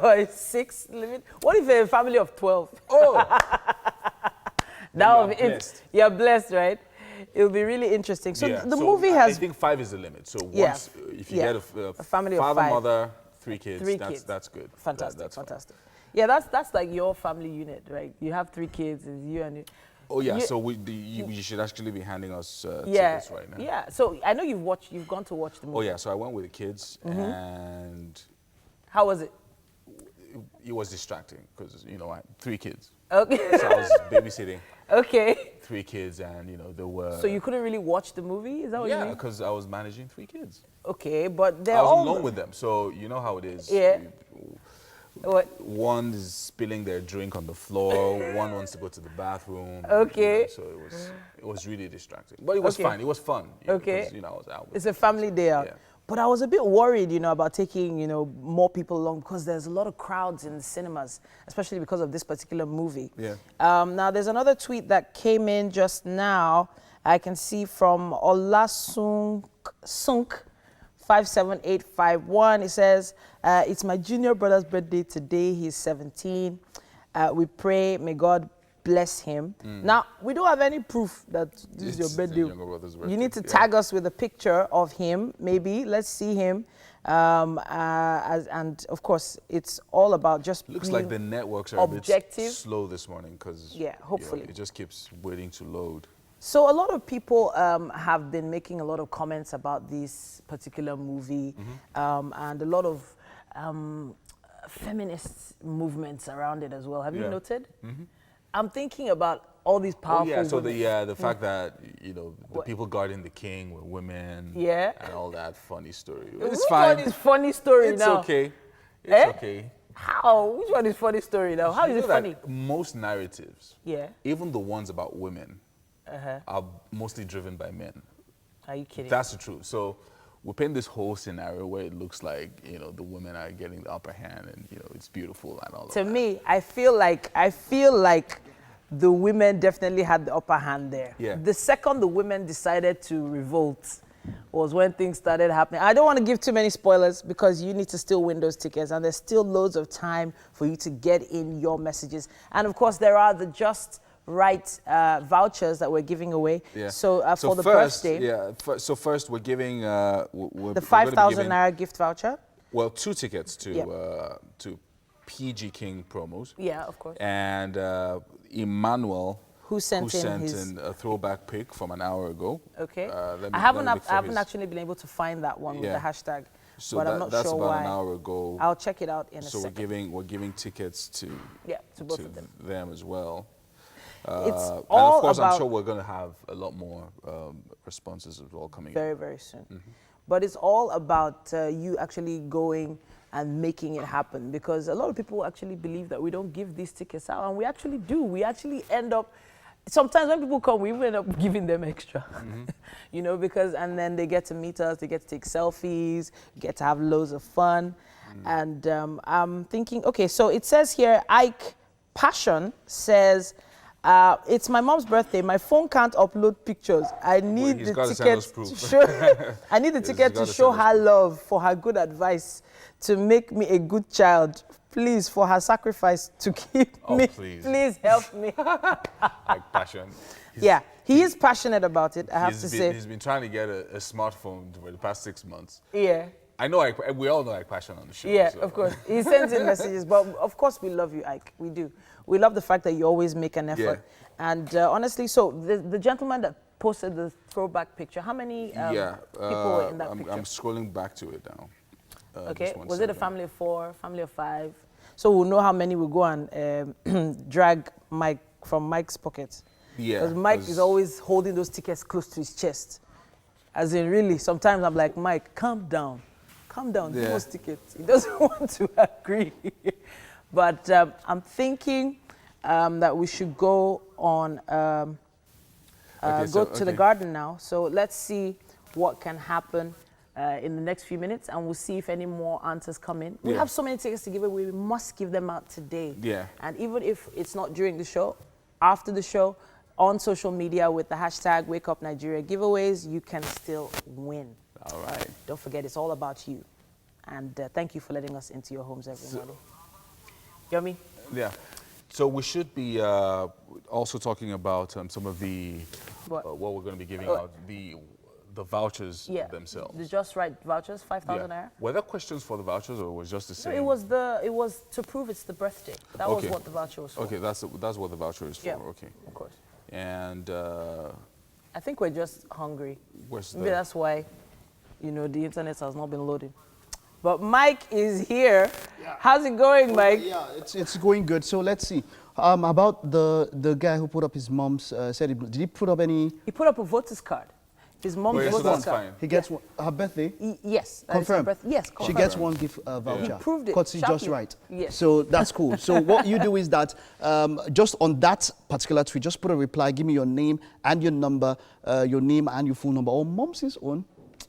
or is 6 limit? What if a family of 12? Oh, Now you are it, blessed. you're blessed, right? It'll be really interesting. So Yeah, the so movie I has think 5 is the limit. So Yeah. once if you Yeah. get A family of father, 5. mother, 3 kids, 3 that's kids. that's good. Fantastic, That's fine. fantastic. Yeah, that's like your family unit, right? You have 3 kids, it's you and you. Oh yeah, You- so you should actually be handing us Yeah, tickets right now. yeah. So I know you've gone to watch the movie. Oh yeah, so I went with the kids and How was it? it was distracting because I 3 kids. Okay. So I was babysitting Okay. 3 kids and there were. So you couldn't really watch the movie? Is that what you Yeah, mean? because I was managing 3 kids. Okay, but they're I was all alone with them, so you know how it is. Yeah. What? One is spilling their drink on the floor. One wants to go to the bathroom. Okay. So it was really distracting, but it was Okay. fine. It was fun. Okay. Because, I was out. With It's a family day out. Yeah. But I was a bit worried, about taking, more people along because there's a lot of crowds in the cinemas, especially because of this particular movie. Yeah. Now, there's another tweet that came in just now. I can see from Olasunk 57851. It says, it's my junior brother's birthday today. He's 17. We pray, may God bless him. Now, we don't have any proof that this is your It's the birthday. younger brother's You birthday, need to yeah. tag us with a picture of him, maybe. Let's see him. And of course, it's all about just Looks being like the networks are objective. a bit slow this morning because Yeah, hopefully. it just keeps waiting to load. So a lot of people have been making a lot of comments about this particular movie, and a lot of feminist movements around it as well. Have you Yeah. noted? I'm thinking about all these Oh powerful yeah, so women. the fact that the people guarding the king were women. Yeah. And all that funny story. Which It's fine. one is funny story It's now? okay. It's Eh? okay. How? Which one is funny story now? How You is know it funny? that most narratives, Yeah. even the ones about women, Uh-huh. are mostly driven by men. Are you kidding? That's the truth. So we paint this whole scenario where it looks like the women are getting the upper hand and it's beautiful and all To of that. me, I feel like the women definitely had the upper hand there. Yeah. The second the women decided to revolt was when things started happening. I don't want to give too many spoilers because you need to still win those tickets and there's still loads of time for you to get in your messages. And of course, there are the Just Right vouchers that we're giving away. Yeah. So for the first, birthday, so first we're giving we're the gonna be 5,000 giving, Naira gift voucher. Well, 2 tickets to Yep. to PG King promos. Yeah, of course. And Emmanuel, Who sent in his- in a throwback pic from an hour ago. Okay. Let me- I haven't let me look for I haven't his- actually been able to find that one with Yeah. the hashtag, So but I'm not that's sure about why. an hour ago. I'll check it out in a So second. we're giving tickets to To both of them. them as well. It's And all of course, about I'm sure we're going to have a lot more responses as well coming very, in. very soon. But it's all about you actually going and making it happen because a lot of people actually believe that we don't give these tickets out, and we actually do. We actually end up. Sometimes when people come, we even end up giving them extra, because and then they get to meet us, they get to take selfies, get to have loads of fun, and I'm thinking, okay, so it says here, Ike Passion says, it's my mom's birthday. My phone can't upload pictures. I need he's the gotta send ticket us proof. to show. I need the Yes, ticket he's to gotta show send us her love for her good advice, to make me a good child. Please, for her sacrifice to keep Oh, me. please. Help me. Like passion. Yeah, he is passionate about it. I have to say. He's been trying to get a smartphone for the past 6 months. Yeah. I know, we all know Ike Passion on the show. Yeah, so. of course. He sends in messages, but of course we love you, Ike. We do. We love the fact that you always make an effort. And honestly, so the gentleman that posted the throwback picture, how many people were in that picture? I'm scrolling back to it now. Okay, just one was it a second. family of 4, family of 5? So we'll know how many will go and drag Mike from Mike's pocket. Yeah. Because Mike is 'cause- always holding those tickets close to his chest. As in, really, sometimes I'm like, Mike, calm down. Calm down, give Yeah. us tickets. He doesn't want to agree. But I'm thinking that we should go on, go to the garden now. So let's see what can happen in the next few minutes, and we'll see if any more answers come in. We Yeah. have so many tickets to give away. We must give them out today. Yeah. And even if it's not during the show, after the show, on social media with the hashtag Wake Up Nigeria giveaways, you can still win. All right. Don't forget, it's all about you. And thank you for letting us into your homes every morning. Yomi? Yeah. So we should be also talking about some of the what we're going to be giving out, the vouchers themselves. The Just Right vouchers, 5,000 naira. Were there questions for the vouchers, or was just the same? No, it was to prove it's the birthday. That was what the voucher was for. Okay, that's what the voucher is for. Yeah, okay, of course. And I think we're just hungry. Maybe that's why, the internet has not been loading. But Mike is here. Yeah. How's it going, Mike? Yeah, it's going good. So let's see. About the guy who put up his mom's, did he put up any? He put up a voter's card. His mom's voter's card. He gets one, her birthday? Yes. Confirmed? Yes, confirmed. She gets one gift voucher. He proved it. Courtesy Just Right. Yes. So that's cool. So what you do is that just on that particular tweet, just put a reply, give me your name and your number, your name and your phone number, or mom's own.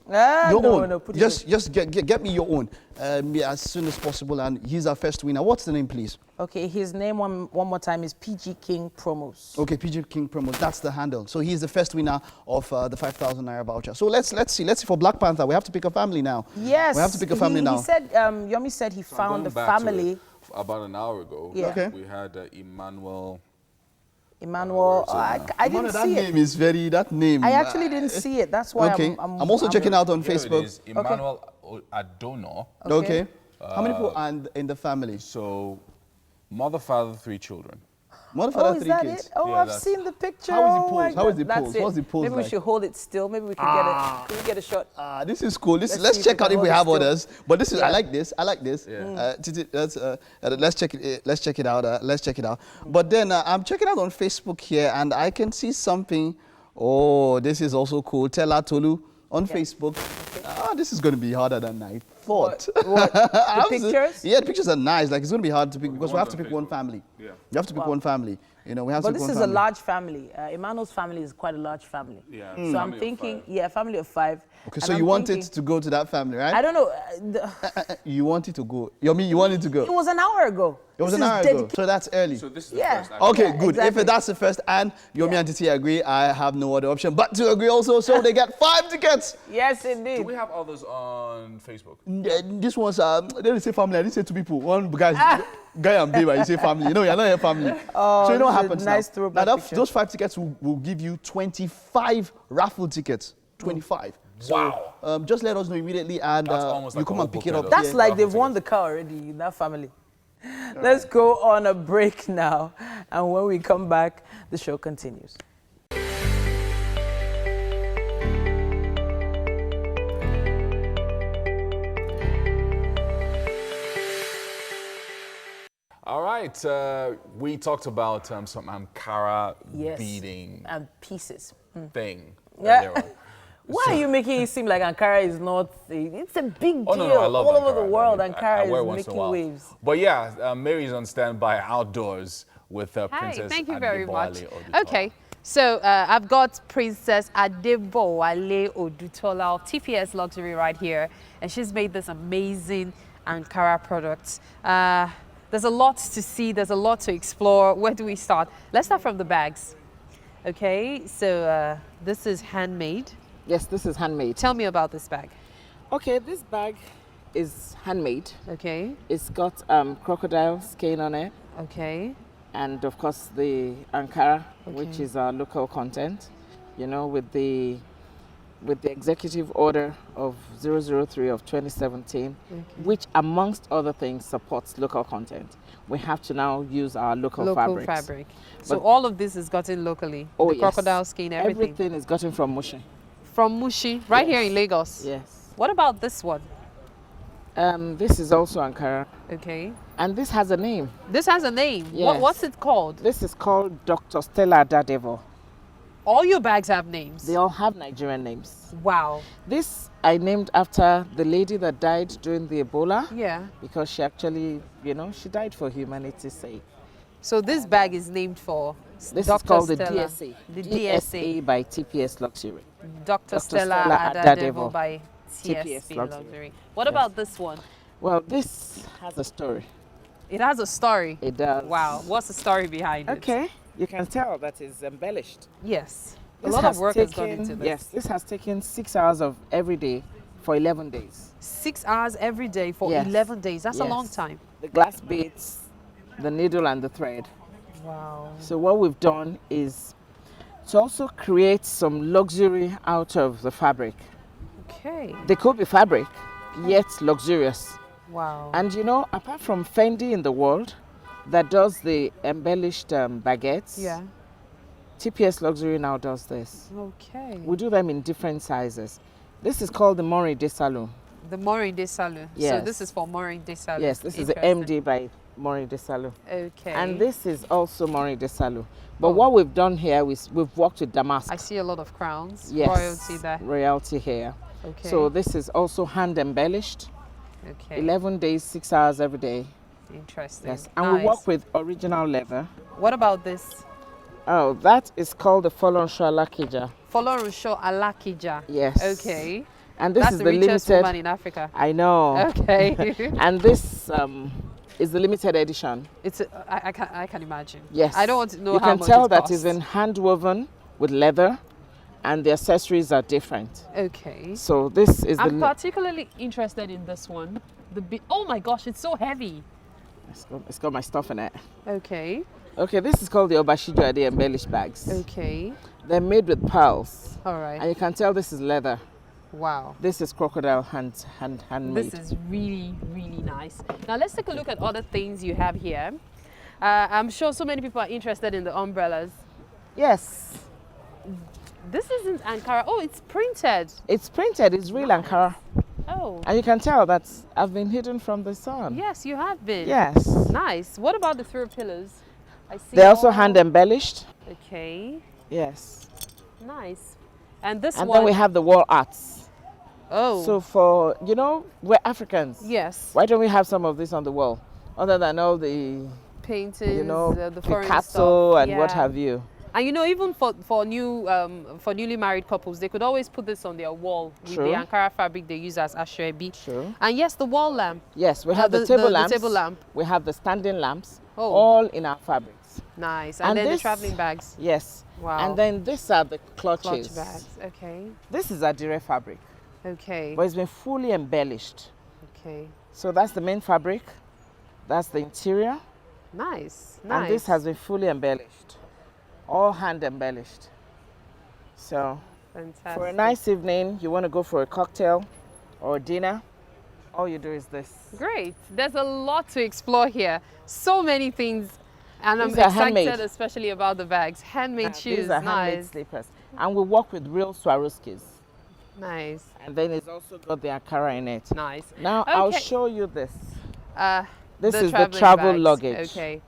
Your own. No, just get me your own as soon as possible, and he's our first winner. What's the name, please? Okay, his name one more time is PG King Promos. Okay, PG King Promos. That's the handle. So he's the first winner of the 5,000 naira voucher. So let's see for Black Panther. We have to pick a family now. Yes, we have to pick a family now. He said Yomi said he found a family about an hour ago. Yeah. Okay. We had Emmanuel. I didn't see that it. name is very, that name. I actually didn't see it. That's why I'm also checking out on Facebook. It is Emmanuel Adono. Okay. How many people are in the family? So, mother, father, 3 children. Mother, father, 3 kids. It? Oh, Yeah, I've seen the picture. How is it Oh my posed? How is God. it That's posed? What's the pose Maybe we like? should hold it still. Maybe we could get it. Can we get a shot? This is cool. Let's see if check we out can if we hold have it still. others. But this is I like this. I like this. Yeah. Let's check it. Let's check it out. Let's check it out. But then I'm checking out on Facebook here, and I can see something. Oh, this is also cool. Tella Tolu on Facebook. This is going to be harder than I thought. What? The pictures? Yeah, the pictures are nice. Like, it's going to be hard to pick because we have to pick one family. Yeah. You have to pick one family. We have to But pick this one is family. a large family. Emmanuel's family is quite a large family. Yeah. So I'm thinking, family of 5. Okay, so you want it to go to that family, right? I don't know. You want it to go. You want it to go. It was an hour ago. It was an hour ago. So that's early. So this is the Yeah. first. Actually. Okay, Yeah, good. exactly. If that's the first and Yomi and Titi agree, I have no other option but to agree also. So they get 5 tickets. Yes, Do indeed. we have others on Facebook? This one's, they didn't say family. I didn't say 2 people. One guy and baby, you say family. You're not a family. So you know what this is a happens nice now. throwback Now picture. those 5 tickets will give you 25 raffle tickets. 25. Wow. So just let us know immediately and That's almost you like come a and pick whole it up. booklet of- That's here. like they've won the car already in that family. Let's go on a break now. And when we come back, the show continues. All right. We talked about some Ankara Yes. beading And pieces. thing. Yeah. earlier on. Why are you making it seem like Ankara is not? It's a big deal. Oh, no, I love all over Ankara. the world. I Ankara wear is once in a making while. waves. But yeah, Mary's on standby outdoors with Hi, Princess thank you very much. Adebowale Odutola. Okay, so I've got Princess Adebowale Odutola of TPS Luxury right here, and she's made this amazing Ankara product. There's a lot to see, there's a lot to explore. Where do we start? Let's start from the bags. Okay, so this is handmade. Yes, this is handmade. Tell me about this bag. Okay, this bag is handmade. Okay, It's got crocodile skin on it, okay, and of course the Ankara, which is our local content. With the executive order of 003 of 2017, which amongst other things supports local content. We have to now use our local fabrics. fabric. So But- all of this is gotten locally. Oh, the yes. crocodile skin, everything. Everything is gotten from Mushi. From Mushi, right here Yes. in Lagos. Yes. What about this one? This is also Ankara, Okay. and this has a name. This has a name. Yes. What's it called? This is called Dr. Stella Dadevo. All your bags have names. They all have Nigerian names. Wow. This I named after the lady that died during the Ebola Yeah. because she actually, she died for humanity's sake. So this bag is named for This Dr. is called Stella. the DSA. The DSA by TPS Luxury. Dr. Stella Stella Adadevo Adadevo by TPS TSP Luxury. Luxury. What Yes. about this one? Well, this has a story. It has a story. It does. Wow. What's the story behind it? Okay. You can tell that it's embellished. Yes. A This lot has of work has gone into this. Yes, this has taken 6 hours of every day for 11 days. 6 hours every day for Yes. 11 days. That's a Yes. long time. The glass beads, the needle and the thread. Wow. So what we've done is to also create some luxury out of the fabric. Okay. They could be fabric, yet luxurious. Wow. And you know, apart from Fendi in the world that does the embellished baguettes, Yeah. TPS Luxury now does this. Okay. We do them in different sizes. This is called the Maureen de Salon. The Maureen de Salon. So Yes. this is for Maureen de Salon. Yes, this is the Interesting. MD by Maureen de Salon. Okay. And this is also Maureen de Salon. But Oh. what we've done here is we've worked with damask. I see a lot of crowns. Yes, Royalty there. royalty here. Okay. So this is also hand embellished. Okay. 11 days, 6 hours every day. Interesting. Yes, and we Nice. work with original leather. What about this? Oh, that is called the Folonsho Alakija. Folorunsho Alakija. Yes. Okay. And this That's is the the richest limited. woman in Africa. I know. Okay. And this is the limited edition. It's I can imagine. Yes. I don't want to know you how can much tell it that costs. it's been hand woven with leather, and the accessories are different. Okay. So this is I'm the. particularly interested in this one. Oh my gosh, it's so heavy. It's got my stuff in it. Okay. Okay, this is called the Obashijo, the embellished bags. Okay. They're made with pearls. All right. And you can tell this is leather. Wow. This is crocodile handmade. This is really, really nice. Now let's take a look at other things you have here. I'm sure so many people are interested in the umbrellas. Yes. This isn't Ankara. Oh, it's printed. It's printed. It's real Ankara. Oh. And you can tell that I've been hidden from the sun. Yes, you have been. Yes. Nice. What about the throw pillows? I see. They're also all- hand embellished. Okay. Yes. Nice. And this And one. then we have the wall arts. Oh. So for, you know, we're Africans. Yes. Why don't we have some of this on the wall? Other than all the, Paintings, you know, the foreign Picasso stuff. and what Yeah. have you. And you know, even for newly married couples, they could always put this on their wall with True. the Ankara fabric they use as ashwebi. True. And yes, the wall lamp. Yes, we have the table lamps. The table lamp. We have the standing lamps. Oh. All in our fabrics. Nice. And then this- the traveling bags. Yes. Wow. And then these are the clutches. Clutch bags. Okay. This is Adire fabric, Okay. but it's been fully embellished. Okay. So that's the main fabric. That's the interior. Nice. Nice. And this has been fully embellished. All hand embellished. So Fantastic. for a nice evening, you want to go for a cocktail or dinner, all you do is this. Great. There's a lot to explore here. So many things. And I'm These are excited handmade. especially about the bags. Handmade shoes. These are handmade Nice. slippers. And we work with real Swarovskis. Nice. And then it's also got the Ankara in it. Nice. Now I'll Okay. show you this. The This is the traveling travel bags. luggage. Okay.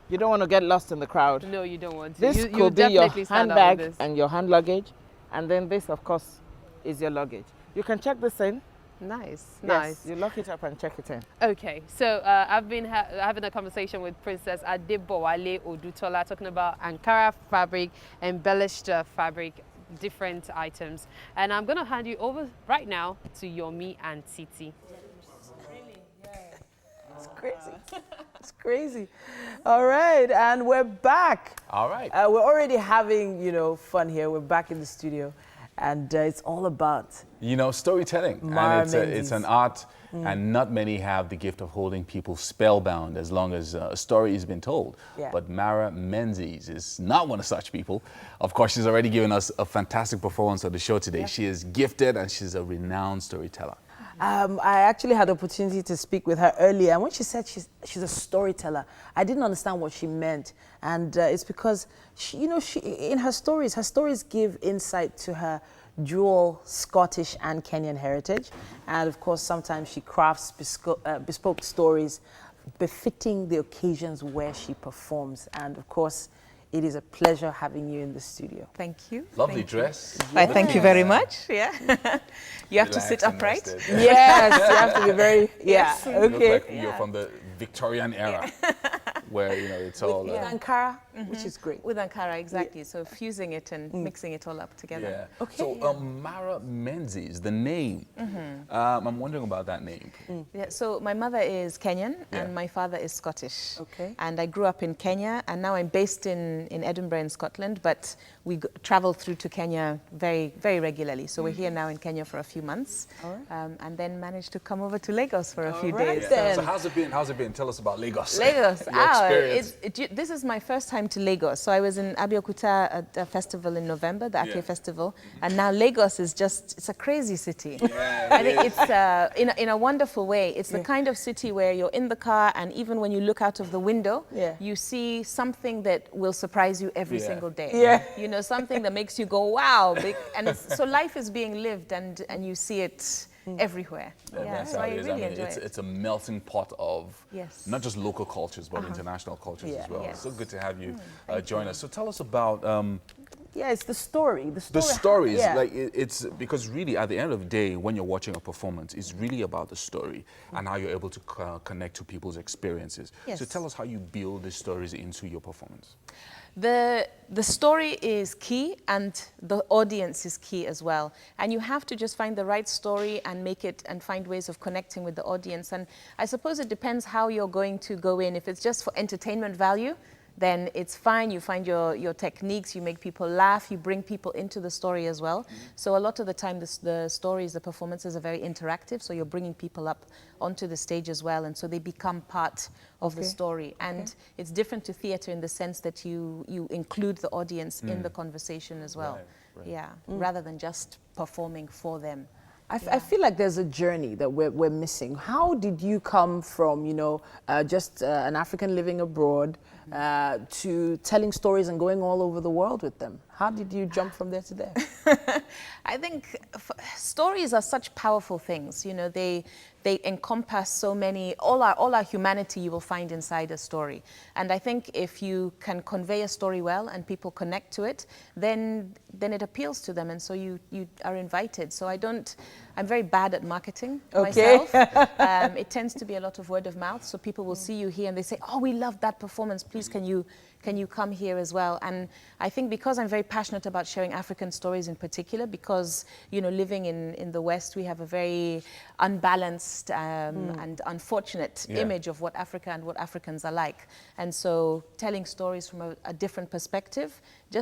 You don't want to get lost in the crowd. No, you don't want to. This you could be your definitely stand out with handbag this. and your hand luggage. And then this, of course, is your luggage. You can check this in. Nice. Yes, Nice. you lock it up and check it in. Okay, so I've been having a conversation with Princess Adebowale Odutola talking about Ankara fabric, embellished fabric, different items. And I'm going to hand you over right now to Yomi and Titi. It's crazy. It's crazy. All right, and we're back. All right. We're already having, fun here. We're back in the studio, and it's all about Storytelling. Mara And it's an art, and not many have the gift of holding people spellbound as long as a story has been told. Yeah. But Mara Menzies is not one of such people. Of course, she's already given us a fantastic performance on the show today. Yeah. She is gifted, and she's a renowned storyteller. I actually had the opportunity to speak with her earlier, and when she said she's a storyteller, I didn't understand what she meant, and it's because she in her stories give insight to her dual Scottish and Kenyan heritage, and of course sometimes she crafts bespoke stories befitting the occasions where she performs, and of course it is a pleasure having you in the studio. Thank you. Lovely dress. Why, thank you very much. Yeah. You have to sit upright. Yes, you have to be very, You look okay. like you're from the Victorian era. where it's all with Ankara, which is great. With Ankara, exactly. So fusing it and mixing it all up together. Yeah. Okay. So Mara Menzies, the name. I'm wondering about that name. Yeah. So my mother is Kenyan and my father is Scottish. Okay. And I grew up in Kenya, and now I'm based in Edinburgh in Scotland, but we travel through to Kenya very, very regularly. So we're here now in Kenya for a few months, and then managed to come over to Lagos for a few days. So how's it been? How's it been? Tell us about Lagos. Lagos. Experience. This is my first time to Lagos. So I was in Abeokuta at a festival in November, the Ake Festival, and now Lagos is it's a crazy city. I think it's in a wonderful way. It's the kind of city where you're in the car, and even when you look out of the window, you see something that will surprise you every single day. You know, something that makes you go, wow. And so life is being lived, and you see it everywhere. So I really enjoy it. It's a melting pot of not just local cultures, but international cultures as well. It's so good to have you join us. So tell us about... it's the story. The stories, like it's because really at the end of the day, when you're watching a performance, it's really about the story and how you're able to connect to people's experiences. So tell us how you build the stories into your performance. The story is key, and the audience is key as well. And you have to just find the right story and make it and find ways of connecting with the audience. And I suppose it depends how you're going to go in. If it's just for entertainment value, then it's fine. You find your techniques, you make people laugh, you bring people into the story as well. So a lot of the time, the stories, the performances are very interactive, so you're bringing people up onto the stage as well, and so they become part of the story. And it's different to theater in the sense that you include the audience in the conversation as well. Rather than just performing for them. I feel like there's a journey that we're missing. How did you come from, just an African living abroad to telling stories and going all over the world with them? How did you jump from there to there? I think stories are such powerful things. They encompass so many, all our humanity you will find inside a story. And I think if you can convey a story well and people connect to it, then it appeals to them, and so you are invited. So I'm very bad at marketing myself. It tends to be a lot of word of mouth. So people will see you here and they say, oh, we love that performance. Please, can you come here as well? And I think because I'm very passionate about sharing African stories in particular, because, living in the West, we have a very unbalanced and unfortunate image of what Africa and what Africans are like. And so telling stories from a different perspective,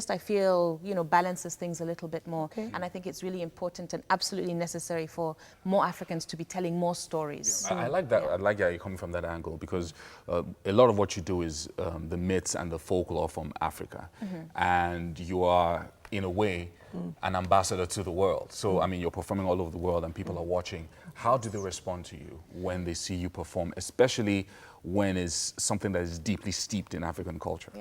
I feel, balances things a little bit more. And I think it's really important and absolutely necessary for more Africans to be telling more stories. I like that. I like that you're coming from that angle, because a lot of what you do is the myths and the folklore from Africa. And you are, in a way, an ambassador to the world. So, I mean, you're performing all over the world and people are watching. How do they respond to you when they see you perform, especially when it's something that is deeply steeped in African culture?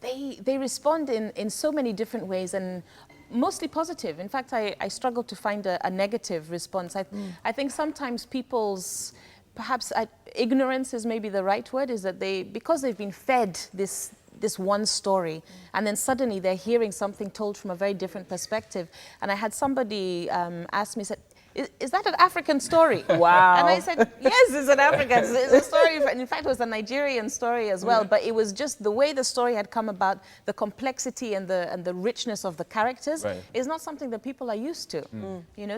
They respond in so many different ways, and mostly positive. In fact, I struggle to find a negative response. I think sometimes people's, perhaps ignorance is maybe the right word, is that because they've been fed this one story, and then suddenly they're hearing something told from a very different perspective. And I had somebody ask me, said, is that an African story? Wow. And I said, yes, it's an African. It's a story, and in fact, it was a Nigerian story as well, but it was just the way the story had come about, the complexity and the richness of the characters is not something that people are used to.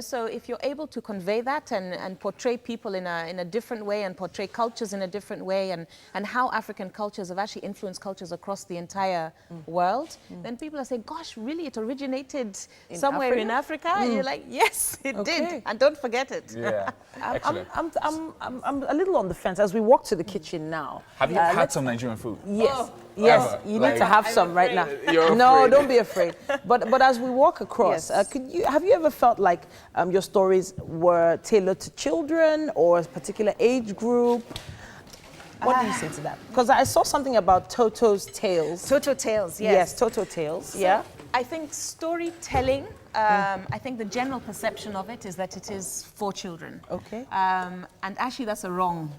So if you're able to convey that and portray people in a different way, and portray cultures in a different way, and how African cultures have actually influenced cultures across the entire world, then people are saying, gosh, really, it originated somewhere in Africa? And you're like, yes, it did. And don't forget it. Yeah, excellent. I'm a little on the fence as we walk to the kitchen now. Have you had some Nigerian food? Yes, yes. You need to have some right now. No, don't be afraid. But as we walk across, have you ever felt like your stories were tailored to children or a particular age group? What do you say to that? Because I saw something about Toto's Tales. Toto Tales, yes. Yes, Toto Tales, So I think storytelling I think the general perception of it is that it is for children. Okay. And actually, that's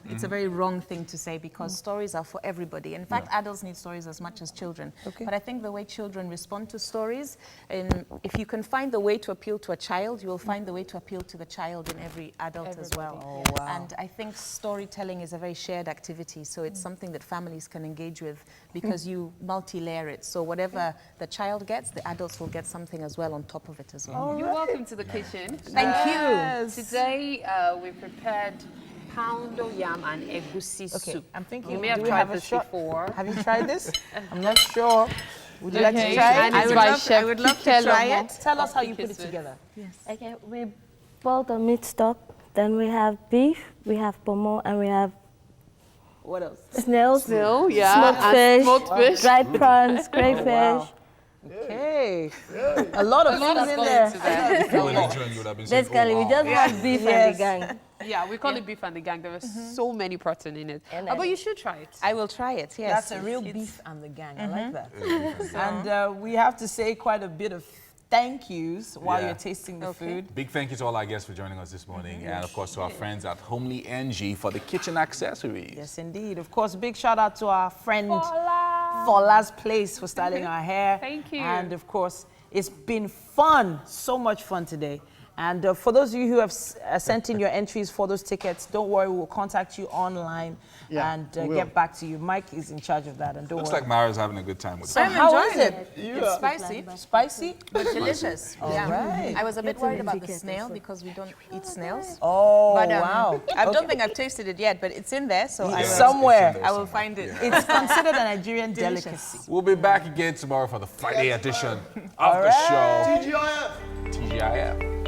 it's a very wrong thing to say, because stories are for everybody. In fact, adults need stories as much as children. Okay. But I think the way children respond to stories, and if you can find the way to appeal to a child, you will find the way to appeal to the child in every adult as well. Oh, wow. And I think storytelling is a very shared activity, so it's something that families can engage with, because you multi-layer it. So whatever the child gets, the adults will get something as well on top of it as well. You're welcome to the kitchen. Thank you. Today we prepared poundo yam and egusi soup. I'm thinking, you may have do we tried have a this shot? before. Have you tried this? I'm not sure. Would you like to Okay. try And it? it's by Chef I would love to Kike try Lomo. it. Tell us how you Kike put it Sweet. together. Okay, we boil the meat stock, then we have beef, we have pomo, and we have What else? snails, Snail, yeah, smoked and fish, smoked fish. dried prawns, crayfish. wow. Okay. A lot of things in there. If you were Nigerian, you would have been saying, Basically, we just have beef and the gang. Yeah, we call it beef and the gang. There is so many protein in it. And But you should try it. I will try it, yes. That's a real beef and the gang. I like that. And we have to say quite a bit of thank yous while you're tasting the food. Big thank you to all our guests for joining us this morning, and of course to our friends at Homely NG for the kitchen accessories. Yes, indeed. Of course, big shout out to our friend Fola's Place for styling our hair. Thank you. And of course, it's been fun, so much fun today. And for those of you who have sent in your entries for those tickets, don't worry, we'll contact you online and get back to you. Mike is in charge of that, and don't Looks worry. like Mara's having a good time with So it. how is enjoying it? It's spicy, Spicy? but delicious. Yeah. right. I was a bit worried about the snail because we don't eat snails. Oh, But wow. I don't think I've tasted it yet, but it's in there, so I will, Somewhere. I will find it. It's considered a Nigerian delicacy. We'll be back again tomorrow for the Friday edition of the show. TGIF.